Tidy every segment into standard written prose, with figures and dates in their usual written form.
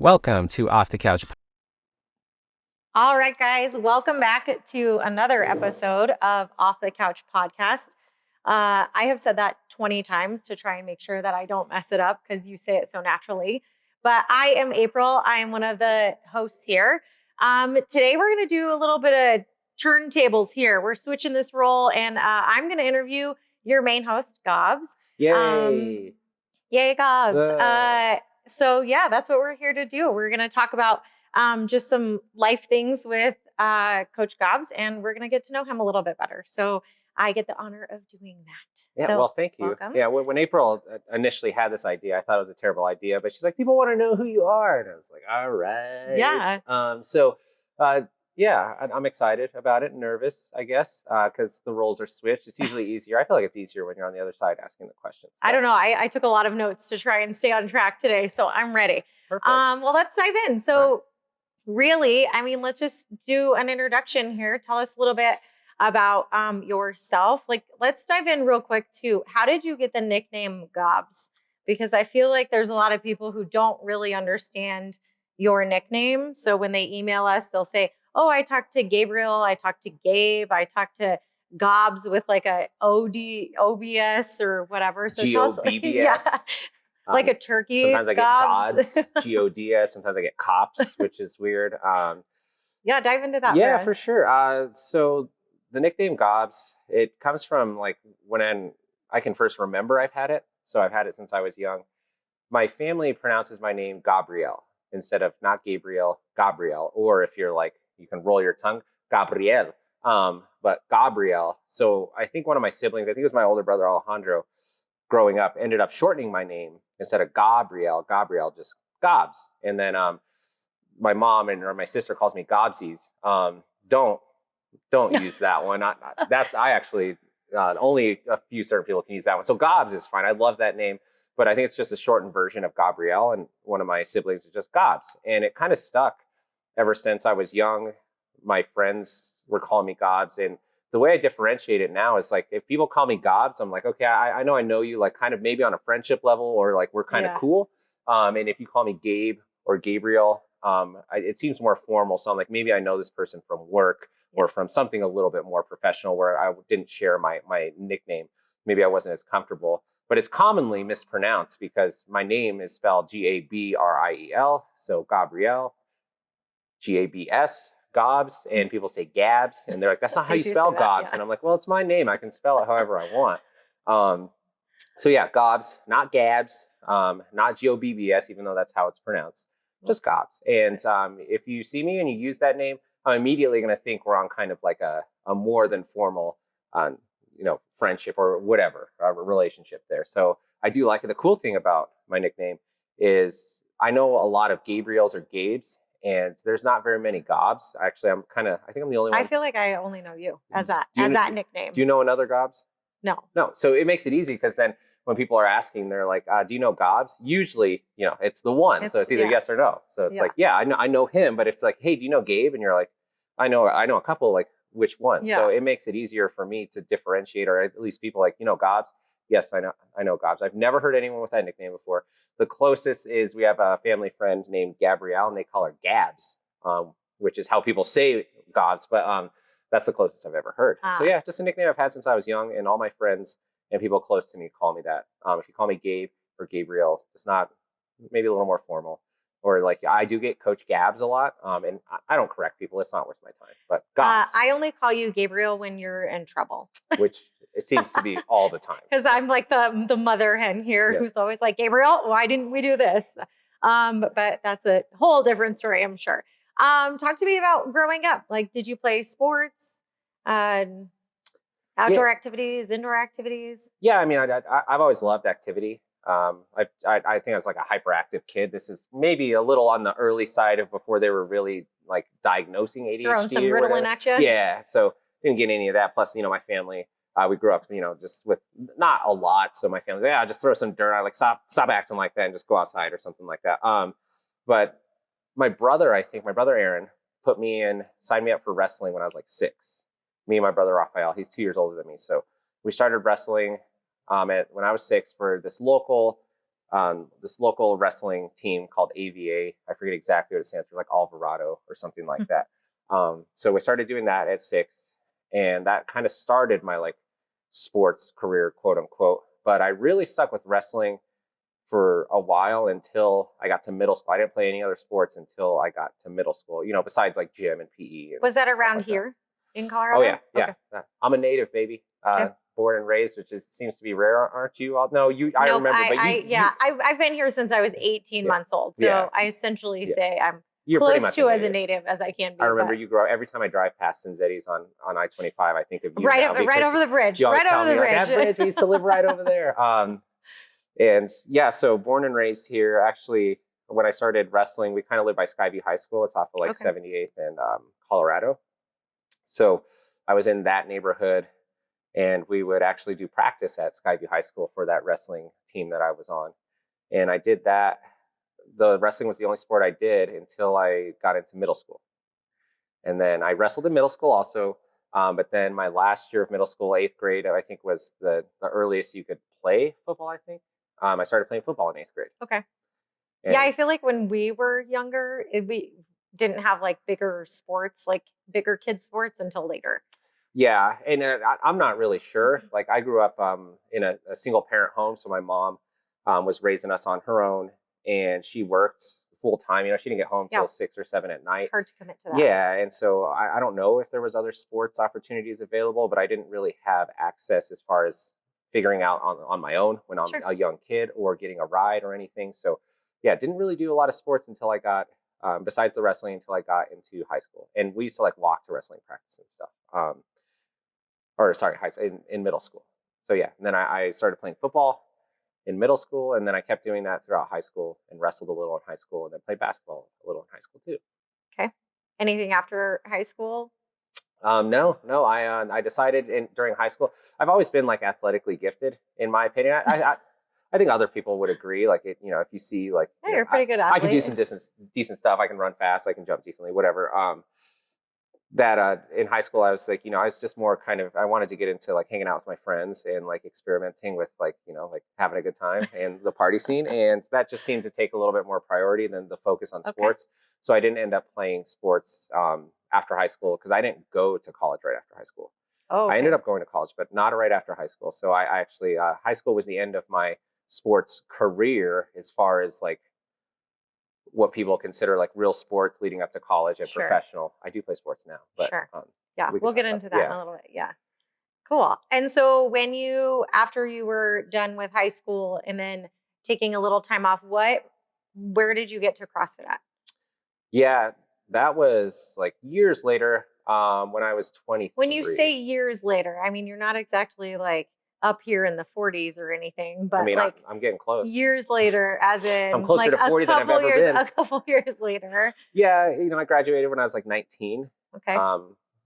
Welcome to Off the Couch. All right, guys, welcome back to another episode of Off the Couch podcast. I have said that 20 times to try and make sure that I don't mess it up because you say it so naturally. But I am April. I am one of the hosts here. Today, we're going to do a little bit of turntables here. We're switching this role, and I'm going to interview your main host, Gabs. Yay! Yay, Gabs. So yeah, that's what we're here to do. We're going to talk about just some life things with Coach Gabs, and we're going to get to know him a little bit better. So I get the honor of doing that. Yeah, so, well, thank you. Welcome. Yeah, when April initially had this idea, I thought it was a terrible idea, but she's like, people want to know who you are. And I was like, all right. Yeah. Yeah, I'm excited about it, nervous, I guess, because the roles are switched. It's usually easier. I feel like it's easier when you're on the other side asking the questions. I don't know. I took a lot of notes to try and stay on track today, so I'm ready. Perfect. Well, let's dive in. So really, I mean, let's just do an introduction here. Tell us a little bit about yourself. Like, let's dive in real quick to how did you get the nickname Gabs? Because I feel like there's a lot of people who don't really understand your nickname. So when they email us, they'll say, oh, I talked to Gabriel, I talked to Gabe, I talked to Gobs with like a OBS or whatever. So GOBBS. Yeah. Like a turkey. Sometimes I get gods, GODS. Sometimes I get cops, which is weird. Yeah, dive into that. Yeah, for sure. So the nickname Gobs, it comes from like when I can first remember I've had it. So I've had it since I was young. My family pronounces my name Gabriel instead of not Gabriel, Gabriel. Or if you're like, you can roll your tongue, Gabriel. But Gabriel. So I think one of my siblings, I think it was my older brother Alejandro, growing up, ended up shortening my name instead of Gabriel, just Gobs. And then my mom or my sister calls me Gobsies. Don't use that one. I actually only a few certain people can use that one. So Gobs is fine. I love that name, but I think it's just a shortened version of Gabrielle, and one of my siblings is just Gobs, and it kind of stuck ever since I was young. My friends were calling me Gobs, and the way I differentiate it now is like, if people call me Gobs, I'm like, okay, I know you, like kind of maybe on a friendship level, or like we're kind of cool. And if you call me Gabe or Gabriel, it seems more formal. So I'm like, maybe I know this person from work or from something a little bit more professional where I didn't share my nickname. Maybe I wasn't as comfortable, but it's commonly mispronounced because my name is spelled Gabriel. So Gabrielle, Gabs. Gobs, and people say Gabs, and they're like, that's not how you spell Gobs. And I'm like, well, it's my name. I can spell it however I want. So yeah, Gobs, not Gabs, not Gobbs, even though that's how it's pronounced, just Gobs. And if you see me and you use that name, I'm immediately going to think we're on kind of like a more than formal, friendship or whatever, relationship there. So I do like it. The cool thing about my nickname is I know a lot of Gabriels or Gabes, and there's not very many Gobs. Actually, I think I'm the only one. I feel like I only know you as that nickname. Do you know another Gobs? No. So it makes it easy because then when people are asking, they're like, do you know Gobs? Usually, it's the one. So it's either yes or no. So it's like, yeah, I know him, but it's like, hey, do you know Gabe? And you're like, I know a couple, like which one? Yeah. So it makes it easier for me to differentiate, or at least people like, Gobs. Yes, I know Gobs. I've never heard anyone with that nickname before. The closest is we have a family friend named Gabrielle, and they call her Gabs, which is how people say Gobs, but that's the closest I've ever heard. So yeah, just a nickname I've had since I was young, and all my friends and people close to me call me that. If you call me Gabe or Gabriel, it's not, maybe a little more formal. Or like, I do get Coach Gabs a lot, and I don't correct people. It's not worth my time. But Gobs. I only call you Gabriel when you're in trouble. Which it seems to be all the time. Because I'm like the mother hen here who's always like, Gabriel, why didn't we do this? But that's a whole different story, I'm sure. Talk to me about growing up. Like, did you play sports, outdoor activities, indoor activities? Yeah, I mean, I've always loved activity. I think I was like a hyperactive kid. This is maybe a little on the early side of before they were really like diagnosing ADHD. Throwing some Ritalin at you? Yeah, so didn't get any of that. Plus, my family, we grew up, just with not a lot. So my family's like, yeah, just throw some dirt. I like, stop acting like that and just go outside or something like that. But my brother Aaron, signed me up for wrestling when I was like 6. Me and my brother Raphael, he's 2 years older than me. So we started wrestling when I was 6 for this local this local wrestling team called AVA. I forget exactly what it stands for, like Alvarado or something like that. So we started doing that at 6, and that kind of started my like sports career, quote unquote. But I really stuck with wrestling for a while until I got to middle school. I didn't play any other sports until I got to middle school, besides like gym and PE. And Was that around like here in that. Colorado? Oh yeah. Okay. I'm a native, baby. Okay. Born and raised, which seems to be rare, aren't you? No, I Nope, remember, but I've been here since I was 18 months old. So I essentially say I'm you're pretty close much to as a native as I can be. I remember you grow every time I drive past Cinzetti's on I-25, I think of you right over the bridge. You always right tell over the me, bridge. like, that bridge, I used to live right over there. And yeah, so born and raised here. Actually, when I started wrestling, we kind of lived by Skyview High School. It's off of like 78th and Colorado. So I was in that neighborhood, and we would actually do practice at Skyview High School for that wrestling team that I was on. And I did that. The wrestling was the only sport I did until I got into middle school. And then I wrestled in middle school also. But then my last year of middle school, 8th grade, I think was the earliest you could play football, I think. I started playing football in 8th grade. Okay. And yeah, I feel like when we were younger, we didn't have like bigger sports, like bigger kids sports until later. Yeah, and I'm not really sure. Like I grew up in a single parent home, so my mom was raising us on her own, and she worked full time. She didn't get home till 6 or 7 at night. Hard to commit to that. Yeah, and so I don't know if there was other sports opportunities available, but I didn't really have access as far as figuring out on my own when I'm a young kid, or getting a ride or anything. So yeah, didn't really do a lot of sports until I got besides the wrestling, until I got into high school. And we used to like walk to wrestling practice and stuff. In middle school. So yeah, and then I started playing football in middle school, and then I kept doing that throughout high school, and wrestled a little in high school, and then played basketball a little in high school too. Okay. Anything after high school? No. I decided during high school, I've always been like athletically gifted, in my opinion. I think other people would agree. Like if you see like, you're a pretty good athlete. I can do some decent stuff. I can run fast. I can jump decently, whatever. In high school, I was like, I was just more kind of, I wanted to get into like hanging out with my friends and like experimenting with like, like having a good time and the party scene. And that just seemed to take a little bit more priority than the focus on sports. So I didn't end up playing sports after high school, because I didn't go to college right after high school. I ended up going to college, but not right after high school. So I actually, high school was the end of my sports career, as far as like what people consider like real sports leading up to college and professional. I do play sports now, but we'll get into that in a little bit. Yeah. Cool. And so after you were done with high school and then taking a little time off, where did you get to CrossFit at? Yeah, that was like years later, when I was 23. When you say years later, I mean, you're not exactly like up here in the 40s or anything, but like I'm getting close. Years later, as in I'm closer like to 40 than I've ever been. A couple years later. Yeah, I graduated when I was like 19. Okay.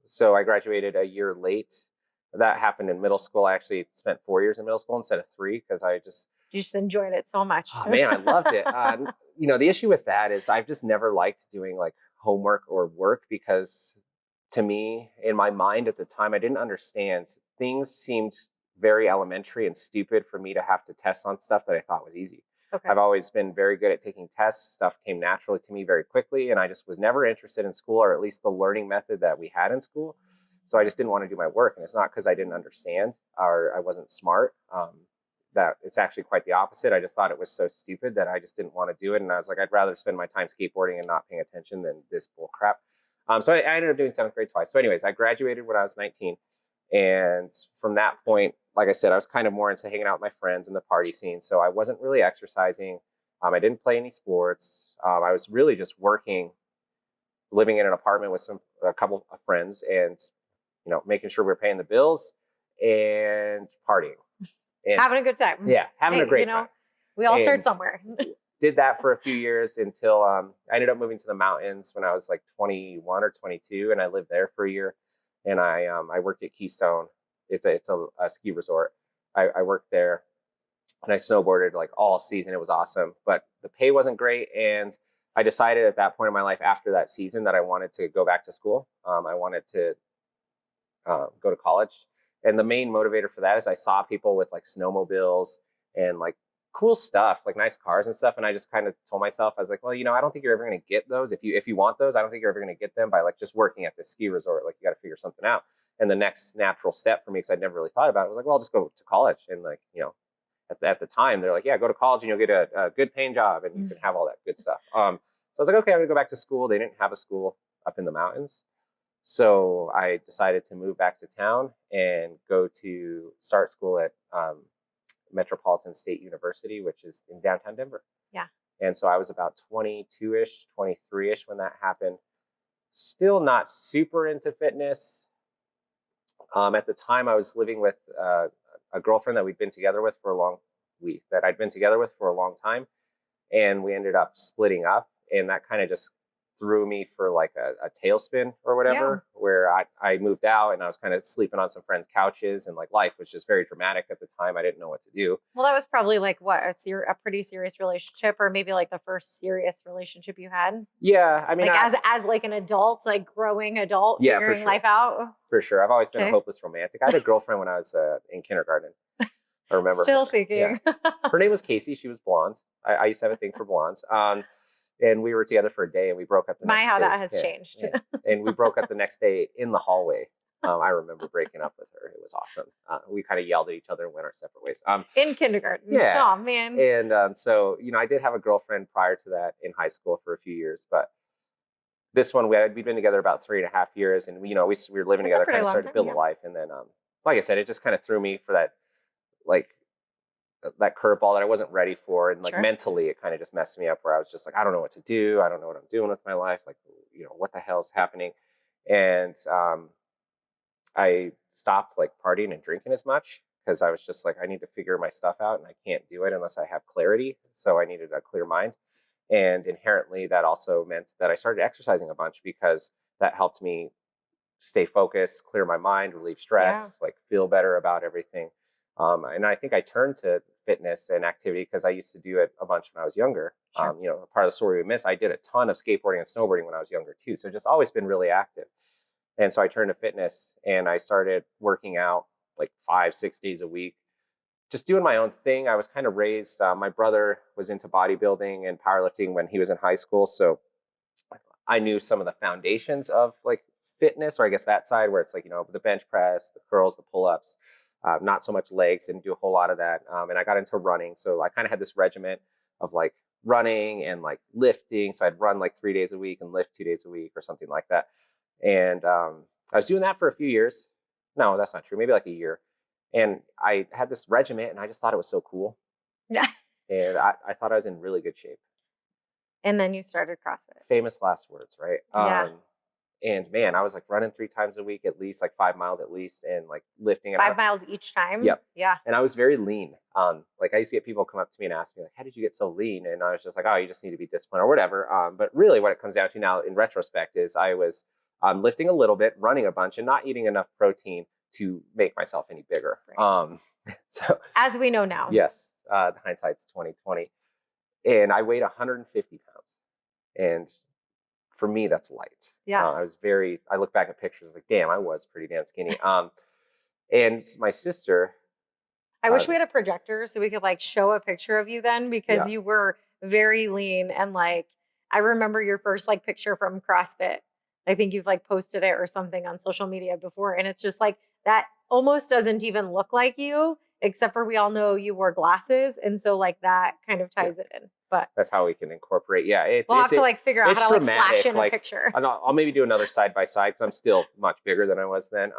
So I graduated a year late. That happened in middle school. I actually spent 4 years in middle school instead of 3, because you just enjoyed it so much. Oh man, I loved it. The issue with that is I've just never liked doing like homework or work, because to me, in my mind at the time, I didn't understand. Things seemed very elementary and stupid for me to have to test on stuff that I thought was easy. Okay. I've always been very good at taking tests. Stuff came naturally to me very quickly, and I just was never interested in school, or at least the learning method that we had in school. So I just didn't want to do my work. And it's not because I didn't understand or I wasn't smart. That it's actually quite the opposite. I just thought it was so stupid that I just didn't want to do it. And I was like, I'd rather spend my time skateboarding and not paying attention than this bull crap. So I ended up doing 7th grade twice. So anyways, I graduated when I was 19. And from that point, like I said, I was kind of more into hanging out with my friends in the party scene. So I wasn't really exercising. I didn't play any sports. I was really just working, living in an apartment with a couple of friends, and making sure we're paying the bills and partying. And having a good time. Yeah, having a great time. We all start somewhere. Did that for a few years until I ended up moving to the mountains when I was like 21 or 22, and I lived there for a year. And I worked at Keystone. It's a ski resort. I worked there, and I snowboarded like all season. It was awesome, but the pay wasn't great. And I decided at that point in my life, after that season, that I wanted to go back to school. I wanted to go to college. And the main motivator for that is I saw people with like snowmobiles and like cool stuff, like nice cars and stuff. And I just kind of told myself, I was like, well, I don't think you're ever going to get those. If you want those, I don't think you're ever going to get them by like just working at this ski resort. Like you got to figure something out. And the next natural step for me, because I'd never really thought about it, was like, well, I'll just go to college. And like, at the time, they're like, yeah, go to college and you'll get a good paying job and you can have all that good stuff. So I was like, okay, I'm gonna go back to school. They didn't have a school up in the mountains. So I decided to move back to town and go to start school at Metropolitan State University, which is in downtown Denver. Yeah. And so I was about 22-ish, 23-ish when that happened. Still not super into fitness. At the time, I was living with a girlfriend that I'd been together with for a long time, and we ended up splitting up, and that kind of just threw me for like a tailspin or whatever, where I moved out and I was kind of sleeping on some friends' couches, and like life was just very dramatic at the time. I didn't know what to do. Well, that was probably like what, a pretty serious relationship, or maybe like the first serious relationship you had. Yeah, I mean, like as like an adult, like growing adult, yeah, figuring sure. life out. For sure, I've always been a hopeless romantic. I had a girlfriend when I was in kindergarten. I remember. Still thinking. Yeah. Her name was Casey. She was blonde. I used to have a thing for blondes. And we were together for a day, and we broke up the next day. How that has changed. Yeah. And we broke up the next day in the hallway. I remember breaking up with her. It was awesome. We kind of yelled at each other and went our separate ways. In kindergarten. Yeah. Oh, man. And so, I did have a girlfriend prior to that in high school for a few years, but this one, we'd been together about 3.5 years, and we were living together, kind of started to build a life. And then, like I said, it just kind of threw me for that curveball that I wasn't ready for. And like mentally, it kind of just messed me up, where I was just like, I don't know what to do. I don't know what I'm doing with my life. Like, what the hell's happening? And I stopped like partying and drinking as much, because I was just like, I need to figure my stuff out, and I can't do it unless I have clarity. So I needed a clear mind. And inherently, that also meant that I started exercising a bunch, because that helped me stay focused, clear my mind, relieve stress, like feel better about everything. And I think I turned to fitness and activity because I used to do it a bunch when I was younger. Part of the story we missed, I did a ton of skateboarding and snowboarding when I was younger too. So just always been really active. And so I turned to fitness, and I started working out like 5-6 days a week, just doing my own thing. I was kind of raised, my brother was into bodybuilding and powerlifting when he was in high school. So I knew some of the foundations of like fitness, or I guess that side, where it's like, the bench press, the curls, the pull-ups. Not so much legs, didn't do a whole lot of that. And I got into running. So I kind of had this regiment of like running and like lifting. So I'd run like 3 days a week and lift 2 days a week or something like that. And I was doing that for a few years. No, that's not true. Maybe like a year. And I had this regiment, and I just thought it was so cool. Yeah. And I thought I was in really good shape. And then you started CrossFit. Famous last words, right? Yeah. And man, I was like running 3 times a week, at least like 5 miles at least, and like lifting. 5 miles each time? Yep. Yeah. And I was very lean. Like I used to get people come up to me and ask me like, how did you get so lean? And I was just like, oh, you just need to be disciplined or whatever. But really what it comes down to now in retrospect is I was lifting a little bit, running a bunch, and not eating enough protein to make myself any bigger. Right. So as we know now. Yes. Hindsight's 2020. And I weighed 150 pounds. And for me, that's light. Yeah. I look back at pictures like, damn, I was pretty damn skinny. And my sister. I wish we had a projector so we could like show a picture of you then, because you were very lean. And like, I remember your first like picture from CrossFit. I think you've like posted it or something on social media before. And it's just like, that almost doesn't even look like you, except for we all know you wore glasses. And so like that kind of ties it in. But that's how we can incorporate. Yeah. We'll have to like figure out how to like flash in a picture. I'll maybe do another side by side, because I'm still much bigger than I was then.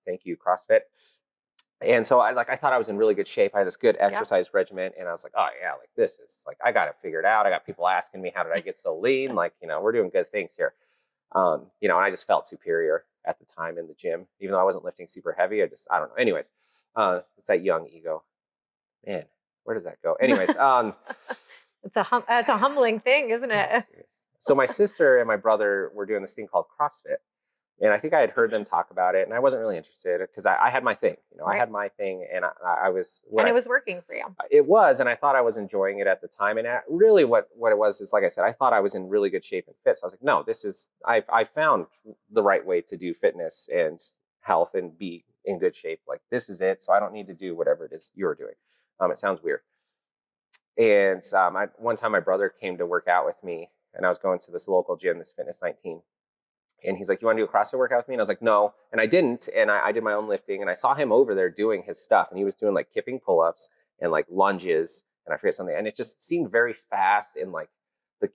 Thank you, CrossFit. And so I thought I was in really good shape. I had this good exercise regimen, and I was like, oh yeah, like this is like, I got it figured out. I got people asking me, how did I get so lean? Like, we're doing good things here. And I just felt superior at the time in the gym, even though I wasn't lifting super heavy. I don't know. Anyways, it's that young ego, man, where does that go? Anyways, it's a humbling thing, isn't it? So my sister and my brother were doing this thing called CrossFit. And I think I had heard them talk about it, and I wasn't really interested, because I had my thing, I had my thing, and I was. And it was working for you. It was, and I thought I was enjoying it at the time. And really what it was is, like I said, I thought I was in really good shape and fit. So I was like, no, I found the right way to do fitness and health and be in good shape. Like, this is it. So I don't need to do whatever it is you're doing. It sounds weird. And one time my brother came to work out with me, and I was going to this local gym, this Fitness 19. And he's like, you want to do a CrossFit workout with me? And I was like, no. And I didn't. And I did my own lifting. And I saw him over there doing his stuff. And he was doing like kipping pull-ups and like lunges. And I forget something. And it just seemed very fast. And like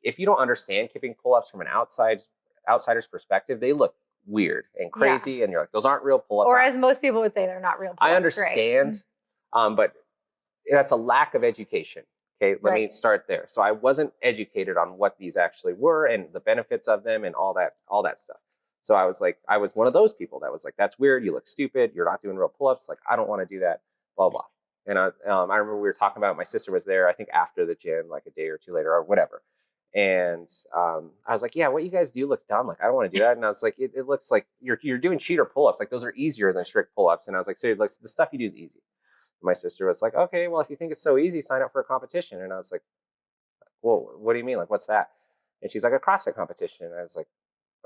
if you don't understand kipping pull-ups from an outsider's perspective, they look weird and crazy. Yeah. And you're like, those aren't real pull-ups. Or as most people would say, they're not real pull-ups. I understand. Right? But that's a lack of education. Okay, let me start there. So I wasn't educated on what these actually were and the benefits of them and all that stuff. So I was one of those people that was like, that's weird. You look stupid. You're not doing real pull-ups. Like, I don't want to do that, blah, blah. And I remember we were talking about it. My sister was there, I think after the gym, like a day or two later or whatever. And I was like, yeah, what you guys do looks dumb. Like, I don't want to do that. And I was like, it looks like you're doing cheater pull-ups. Like, those are easier than strict pull-ups. And I was like, so like, the stuff you do is easy. My sister was like, okay, well, if you think it's so easy, sign up for a competition. And I was like, well, what do you mean? Like, what's that? And she's like, a CrossFit competition. And I was like,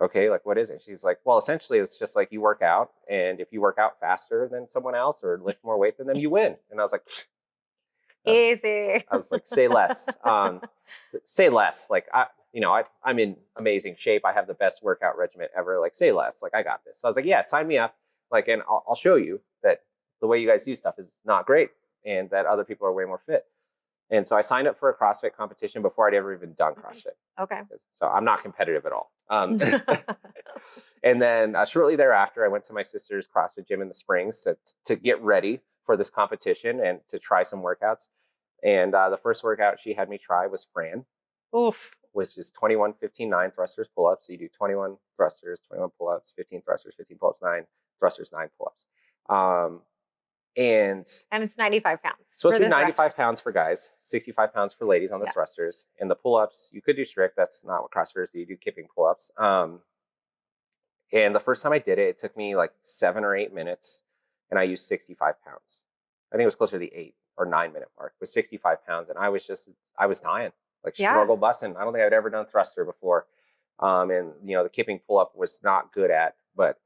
okay, like, what is it? She's like, well, essentially, it's just like you work out. And if you work out faster than someone else or lift more weight than them, you win. And I was like, easy. I was like, say less. Say less. Like, I'm in amazing shape. I have the best workout regimen ever. Like, say less. Like, I got this. So I was like, yeah, sign me up. Like, and I'll show you that the way you guys do stuff is not great and that other people are way more fit. And so I signed up for a CrossFit competition before I'd ever even done CrossFit. Okay. So I'm not competitive at all. And then shortly thereafter, I went to my sister's CrossFit gym in the Springs to get ready for this competition and to try some workouts. And the first workout she had me try was Fran. Oof. Which is 21, 15, 9 thrusters, pull-ups. So you do 21 thrusters, 21 pull-ups, 15 thrusters, 15 pull-ups, 9 thrusters, 9 pull-ups. And it's 95 pounds. It's supposed to be 95 pounds for guys, 65 pounds for ladies on the thrusters. And the pull-ups, you could do strict. That's not what CrossFitters do. You do kipping pull-ups. And the first time I did it, it took me like 7 or 8 minutes, and I used 65 pounds. I think it was closer to the 8 or 9 minute mark with 65 pounds. And I was dying, like struggle busting. I don't think I'd ever done thruster before. And the kipping pull-up was not good at, but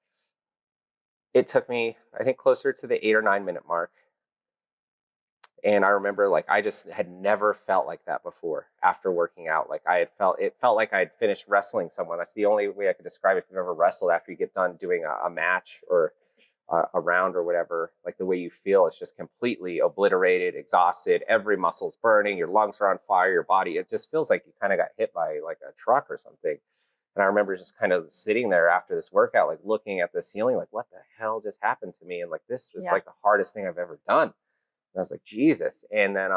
it took me, I think, closer to the 8 or 9 minute mark. And I remember, like, I just had never felt like that before after working out. Like, it felt like I'd finished wrestling someone. That's the only way I could describe it. If you've ever wrestled after you get done doing a match or a round or whatever, like the way you feel, it's just completely obliterated, exhausted. Every muscle's burning. Your lungs are on fire. Your body, it just feels like you kind of got hit by like a truck or something. And I remember just kind of sitting there after this workout, like looking at the ceiling, like, what the hell just happened to me? And like, this was like the hardest thing I've ever done. And I was like, Jesus. And then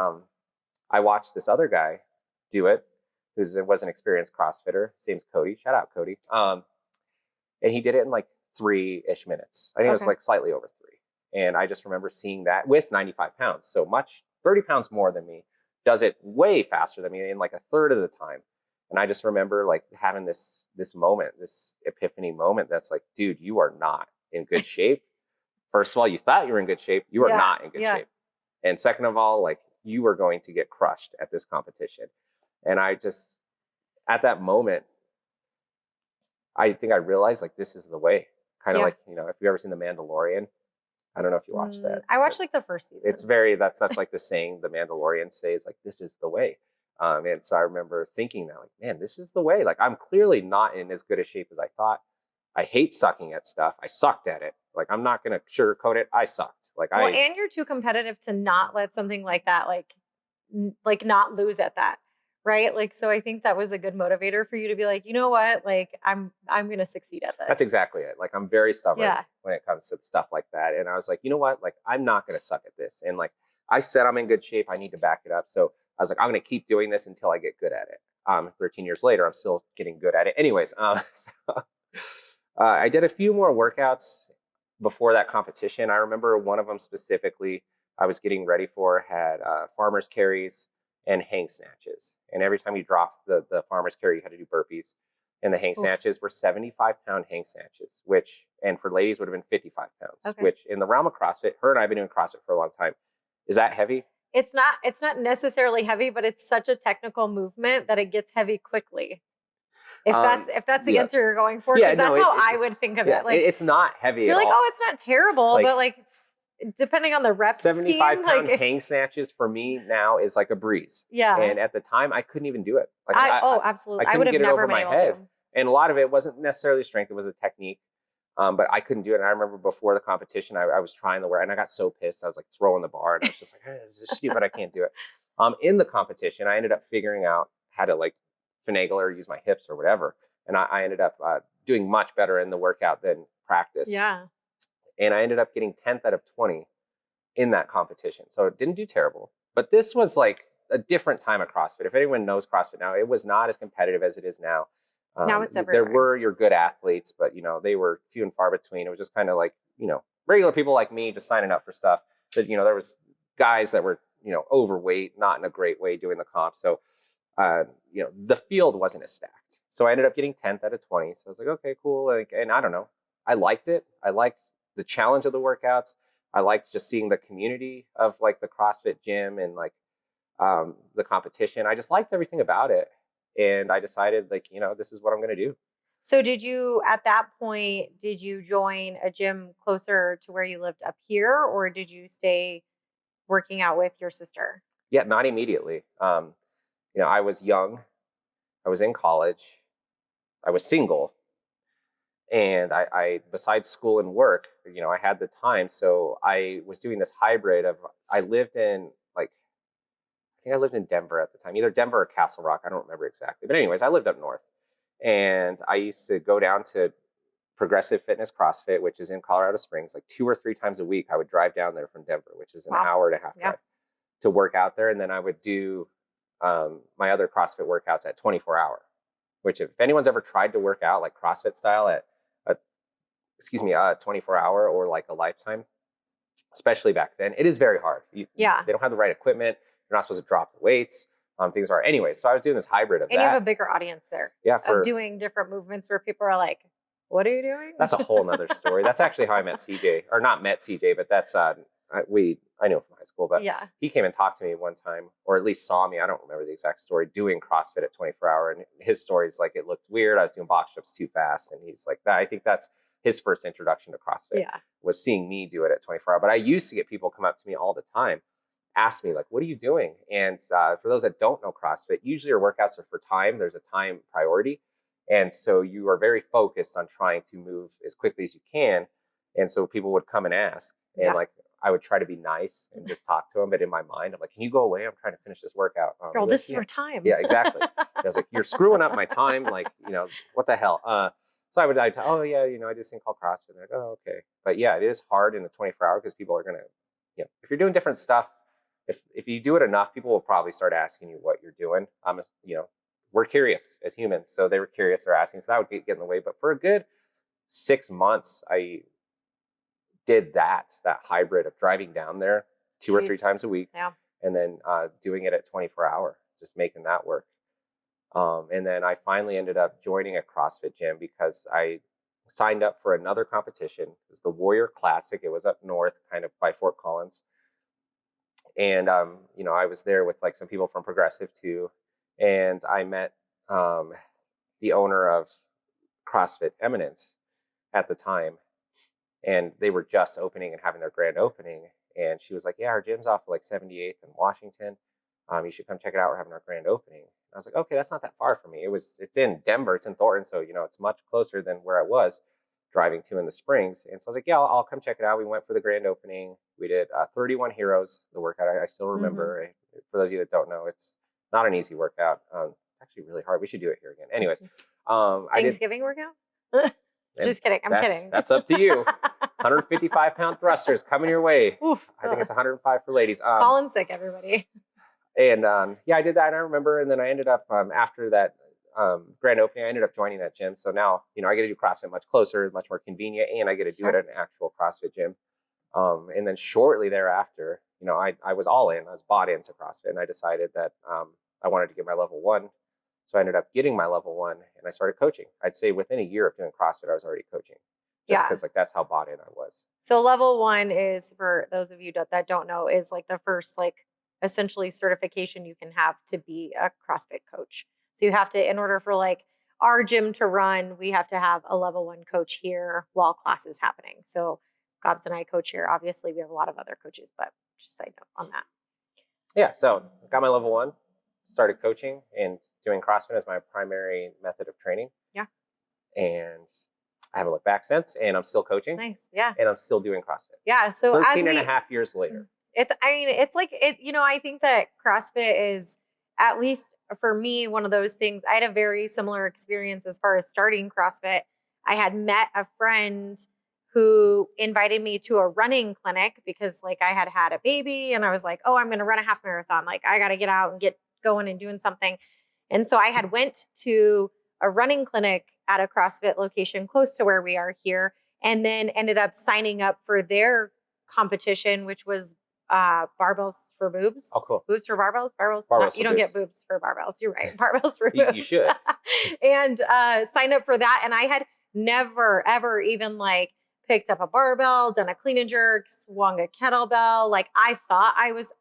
I watched this other guy do it, was an experienced CrossFitter. His name's Cody. Shout out, Cody. And he did it in like 3-ish minutes. I think it was like slightly over 3. And I just remember seeing that with 95 pounds. So much, 30 pounds more than me, does it way faster than me in like a third of the time. And I just remember like having this moment, this epiphany moment that's like, dude, you are not in good shape. First of all, you thought you were in good shape. You are not in good shape. And second of all, like, you are going to get crushed at this competition. And I just, at that moment, I think I realized like, this is the way. Kind of like, if you've ever seen The Mandalorian, I don't know if you watched that. I watched like the first season. It's that's like the saying The Mandalorian says, like, this is the way. And so I remember thinking that, like, man, this is the way. Like, I'm clearly not in as good a shape as I thought. I hate sucking at stuff. I sucked at it. Like, I'm not going to sugarcoat it. I sucked. Like, and you're too competitive to not let something like that, like not lose at that. Right. Like, so I think that was a good motivator for you to be like, you know what? Like, I'm going to succeed at this. That's exactly it. Like, I'm very stubborn when it comes to stuff like that. And I was like, you know what? Like, I'm not going to suck at this. And like, I said, I'm in good shape. I need to back it up. So I was like, I'm going to keep doing this until I get good at it. 13 years later, I'm still getting good at it. Anyways, I did a few more workouts before that competition. I remember one of them specifically I was getting ready for had farmer's carries and hang snatches. And every time you dropped the farmer's carry, you had to do burpees. And the hang snatches were 75-pound hang snatches, and for ladies would have been 55 pounds, which in the realm of CrossFit, her and I have been doing CrossFit for a long time. Is that heavy? It's not necessarily heavy, but it's such a technical movement that it gets heavy quickly. If that's the answer you're going for, because that's how I would think of it. Like, it's not heavy. You're at like, all. oh, it's not terrible, but like depending on the rep 75 scheme, pound like, hang snatches for me now is like a breeze. yeah. And at the time, I couldn't even do it. Like Oh, I absolutely. I would couldn't have get it never over been my able to. head. And a lot of it wasn't necessarily strength; it was a technique. But I couldn't do it. And I remember before the competition, I was trying the wear, and I got so pissed. I was like throwing the bar, and I was just like, "This is stupid. I can't do it." In the competition, I ended up figuring out how to like finagle or use my hips or whatever, and I ended up doing much better in the workout than practice. Yeah. And I ended up getting 10th out of 20 in that competition. So it didn't do terrible. But this was like a different time of CrossFit. If anyone knows CrossFit now, it was not as competitive as it is now. Now it's There everywhere. were your good athletes, but they were few and far between. It was just kind of like regular people like me just signing up for stuff. But there was guys that were overweight, not in a great way doing the comp. So the field wasn't as stacked. So I ended up getting 10th out of 20. So I was like, okay, cool. Like, and I don't know, I liked it. I liked the challenge of the workouts. I liked just seeing the community of like the CrossFit gym and like the competition. I just liked everything about it. And I decided like, this is what I'm going to do. So at that point, did you join a gym closer to where you lived up here, or did you stay working out with your sister? Yeah, not immediately. I was young. I was in college. I was single. And I besides school and work, I had the time. So I was doing this hybrid of, I lived in like, I think I lived in Denver at the time, either Denver or Castle Rock. I don't remember exactly. But anyways, I lived up north. And I used to go down to Progressive Fitness CrossFit, which is in Colorado Springs, like 2 or 3 times a week. I would drive down there from Denver, which is an Wow. hour and a half Yeah. drive, to work out there. And then I would do my other CrossFit workouts at 24-hour, which if anyone's ever tried to work out like CrossFit style at 24-hour or like a lifetime, especially back then, it is very hard. Yeah. They don't have the right equipment. You're not supposed to drop the weights. Things are, anyway. So I was doing this hybrid of And that. you have a bigger audience there. Yeah, of doing different movements where people are like, "What are you doing?" That's a whole nother story. That's actually how I met CJ, or not met CJ, but that's I know from high school. But yeah. he came and talked to me one time, or at least saw me. I don't remember the exact story. Doing CrossFit at 24-hour, and his story is like it looked weird. I was doing box jumps too fast, and he's like, I think that's his first introduction to CrossFit. Yeah. Was seeing me do it at 24-hour. But I used to get people come up to me all the time, ask me like, "What are you doing?" And for those that don't know CrossFit, usually your workouts are for time. There's a time priority. And so you are very focused on trying to move as quickly as you can. And so people would come and ask, and like, I would try to be nice and just talk to them. But in my mind, I'm like, "Can you go away? I'm trying to finish this workout." Girl, like, this is for time. Yeah, exactly. I was like, "You're screwing up my time. Like, what the hell?" So I'd tell, "Oh yeah, I do this thing called CrossFit." And they're like, "Oh, okay." But yeah, it is hard in the 24-hour because people are going to, if you're doing different stuff, if you do it enough, people will probably start asking you what you're doing. We're curious as humans. So they were curious, they're asking. So that would get in the way. But for a good 6 months, I did that hybrid of driving down there 2 or 3 times a week. Yeah. And then doing it at 24-hour, just making that work. And then I finally ended up joining a CrossFit gym because I signed up for another competition. It was the Warrior Classic. It was up north, kind of by Fort Collins. And, I was there with like some people from Progressive too. And I met the owner of CrossFit Eminence at the time. And they were just opening and having their grand opening. And she was like, "Yeah, our gym's off of like 78th and Washington. You should come check it out. We're having our grand opening." And I was like, "Okay, that's not that far from me." It's in Denver, it's in Thornton. So, it's much closer than where I was driving to in the Springs. And so I was like, "Yeah, I'll come check it out." We went for the grand opening. We did 31 Heroes, the workout. I still remember. Mm-hmm. For those of you that don't know, it's not an easy workout. It's actually really hard. We should do it here again. Anyways, Thanksgiving workout? Just kidding. I'm kidding. That's up to you. 155-pound thrusters coming your way. Oof. I think it's 105 for ladies. Calling sick, everybody. And I did that, and I remember. And then I ended up after that grand opening, I ended up joining that gym. So now, I get to do CrossFit much closer, much more convenient, and I get to do it at an actual CrossFit gym. And then shortly thereafter, I was all in. I was bought into CrossFit, and I decided that I wanted to get my level 1. So I ended up getting my level 1, and I started coaching. I'd say within a year of doing CrossFit, I was already coaching. Just because that's how bought in I was. So level 1 is, for those of you that don't know, is like the first essentially certification you can have to be a CrossFit coach. So you have to, in order for like our gym to run, we have to have a level 1 coach here while class is happening. So Gabs and I coach here. Obviously, we have a lot of other coaches, but just side note on that. Yeah, so got my level 1, started coaching and doing CrossFit as my primary method of training. Yeah. And I haven't looked back since, and I'm still coaching. Nice. Yeah. And I'm still doing CrossFit. Yeah. So 13 and a half years later. it's like it, I think that CrossFit is, at least for me, one of those things. I had a very similar experience as far as starting CrossFit. I had met a friend who invited me to a running clinic because like I had a baby and I was like, oh, I'm going to run a half marathon. Like I got to get out and get going and doing something. And so I had went to a running clinic at a CrossFit location close to where we are here, and then ended up signing up for their competition, which was barbells for boobs. Oh, cool. Boobs for barbells. You don't get boobs for barbells. You're right. Barbells for boobs. You should. And signed up for that. And I had never, ever even like picked up a barbell, done a clean and jerk, swung a kettlebell. Like I thought I was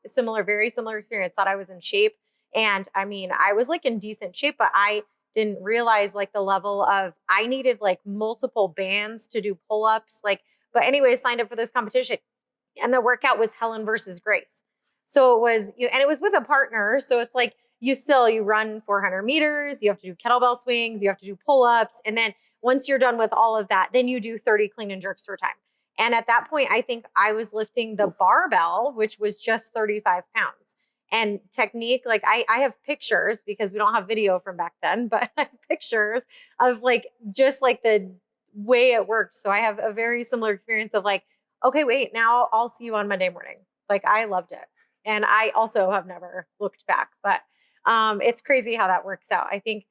very similar experience, thought I was in shape. And I mean, I was like in decent shape, but I didn't realize like the level of, I needed like multiple bands to do pull-ups. Like, but anyway, signed up for this competition. And the workout was Helen versus Grace. So it was, and it was with a partner. So it's like, you run 400 meters, you have to do kettlebell swings, you have to do pull-ups. And then once you're done with all of that, then you do 30 clean and jerks for time. And at that point, I think I was lifting the barbell, which was just 35 pounds. And technique, like I have pictures because we don't have video from back then, but I have pictures of like, just like the way it worked. So I have a very similar experience of like, okay, wait, now I'll see you on Monday morning. Like I loved it. And I also have never looked back, but it's crazy how that works out. I think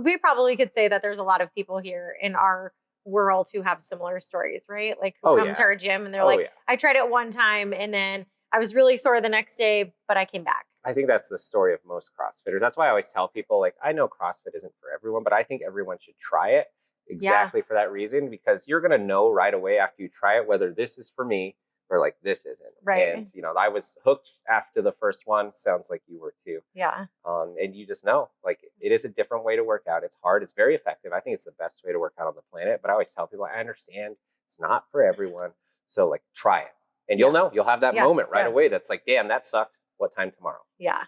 we probably could say that there's a lot of people here in our world who have similar stories, right? Like who come to our gym and they're I tried it one time and then I was really sore the next day, but I came back. I think that's the story of most CrossFitters. That's why I always tell people, like, I know CrossFit isn't for everyone, but I think everyone should try it exactly for that reason, because you're going to know right away after you try it whether this is for me or like this isn't. Right. And, I was hooked after the first one. Sounds like you were too. Yeah. And you just know, like, it is a different way to work out. It's hard. It's very effective. I think it's the best way to work out on the planet. But I always tell people, I understand it's not for everyone. So, like, try it. And you'll know. You'll have that moment right away that's like, damn, that sucked. What time tomorrow? Yeah.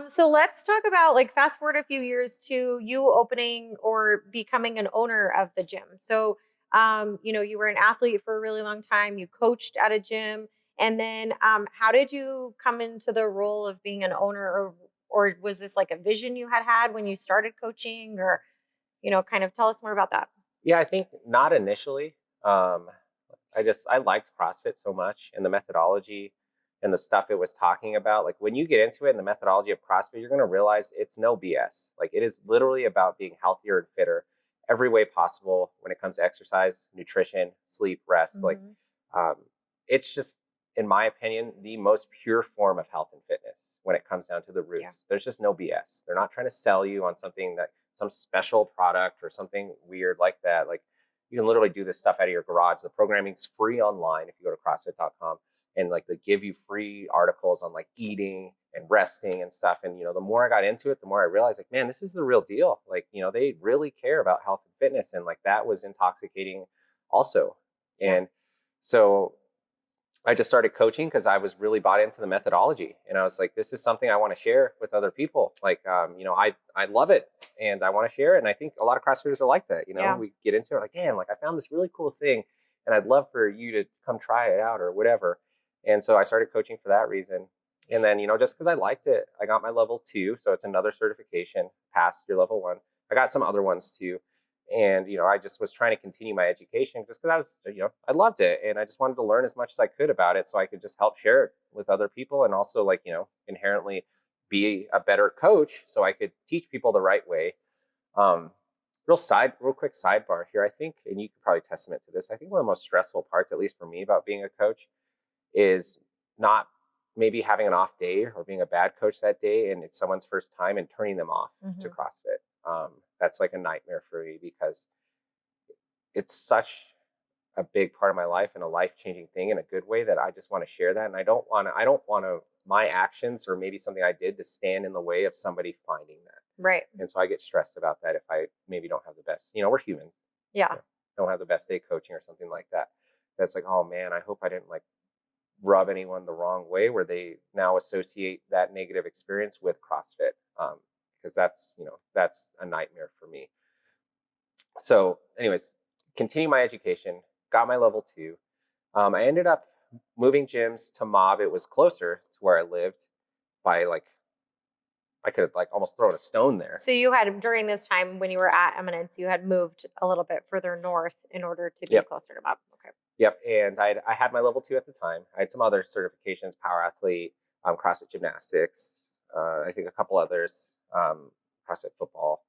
So let's talk about, like, fast forward a few years to you opening or becoming an owner of the gym. So, you were an athlete for a really long time. You coached at a gym. And then how did you come into the role of being an owner, or was this like a vision you had when you started coaching, or, kind of tell us more about that? Yeah, I think not initially. I liked CrossFit so much, and the methodology and the stuff it was talking about. Like, when you get into it and the methodology of CrossFit, you're going to realize it's no BS. Like, it is literally about being healthier and fitter every way possible when it comes to exercise, nutrition, sleep, rest. Mm-hmm. Like, it's just, in my opinion, the most pure form of health and fitness when it comes down to the roots. Yeah. There's just no BS. They're not trying to sell you on something, that some special product or something weird like that. Like, you can literally do this stuff out of your garage. The programming's free online if you go to CrossFit.com. And like, they give you free articles on like eating and resting and stuff. And, the more I got into it, the more I realized, like, man, this is the real deal. Like, they really care about health and fitness. And like, that was intoxicating also. And so I just started coaching because I was really bought into the methodology. And I was like, this is something I want to share with other people. Like, I love it and I want to share it. And I think a lot of CrossFitters are like that. We get into it like, damn, like, I found this really cool thing and I'd love for you to come try it out or whatever. And so I started coaching for that reason. And then, just because I liked it, I got my level 2. So it's another certification past your level 1. I got some other ones too. And, I just was trying to continue my education just because I was, I loved it. And I just wanted to learn as much as I could about it so I could just help share it with other people. And also, like, inherently be a better coach so I could teach people the right way. Real quick sidebar here. I think, and you could probably testament to this, I think one of the most stressful parts, at least for me, about being a coach is not maybe having an off day or being a bad coach that day and it's someone's first time and turning them off to CrossFit. That's like a nightmare for me because it's such a big part of my life and a life-changing thing in a good way that I just want to share that. And I don't want to my actions or maybe something I did to stand in the way of somebody finding that. Right. And so I get stressed about that if I maybe don't have the best, we're humans. Yeah. Don't have the best day coaching or something like that. that's like, oh man, I hope I didn't like rub anyone the wrong way where they now associate that negative experience with CrossFit. Because that's, that's a nightmare for me. So anyways, continue my education, got my level 2. I ended up moving gyms to Mob. It was closer to where I lived by like, I could like almost throw a stone there. So you had, during this time when you were at Eminence, you had moved a little bit further north in order to be closer to Mob. Okay. Yep. And I had my level 2 at the time. I had some other certifications, power athlete, CrossFit gymnastics, I think a couple others, CrossFit football.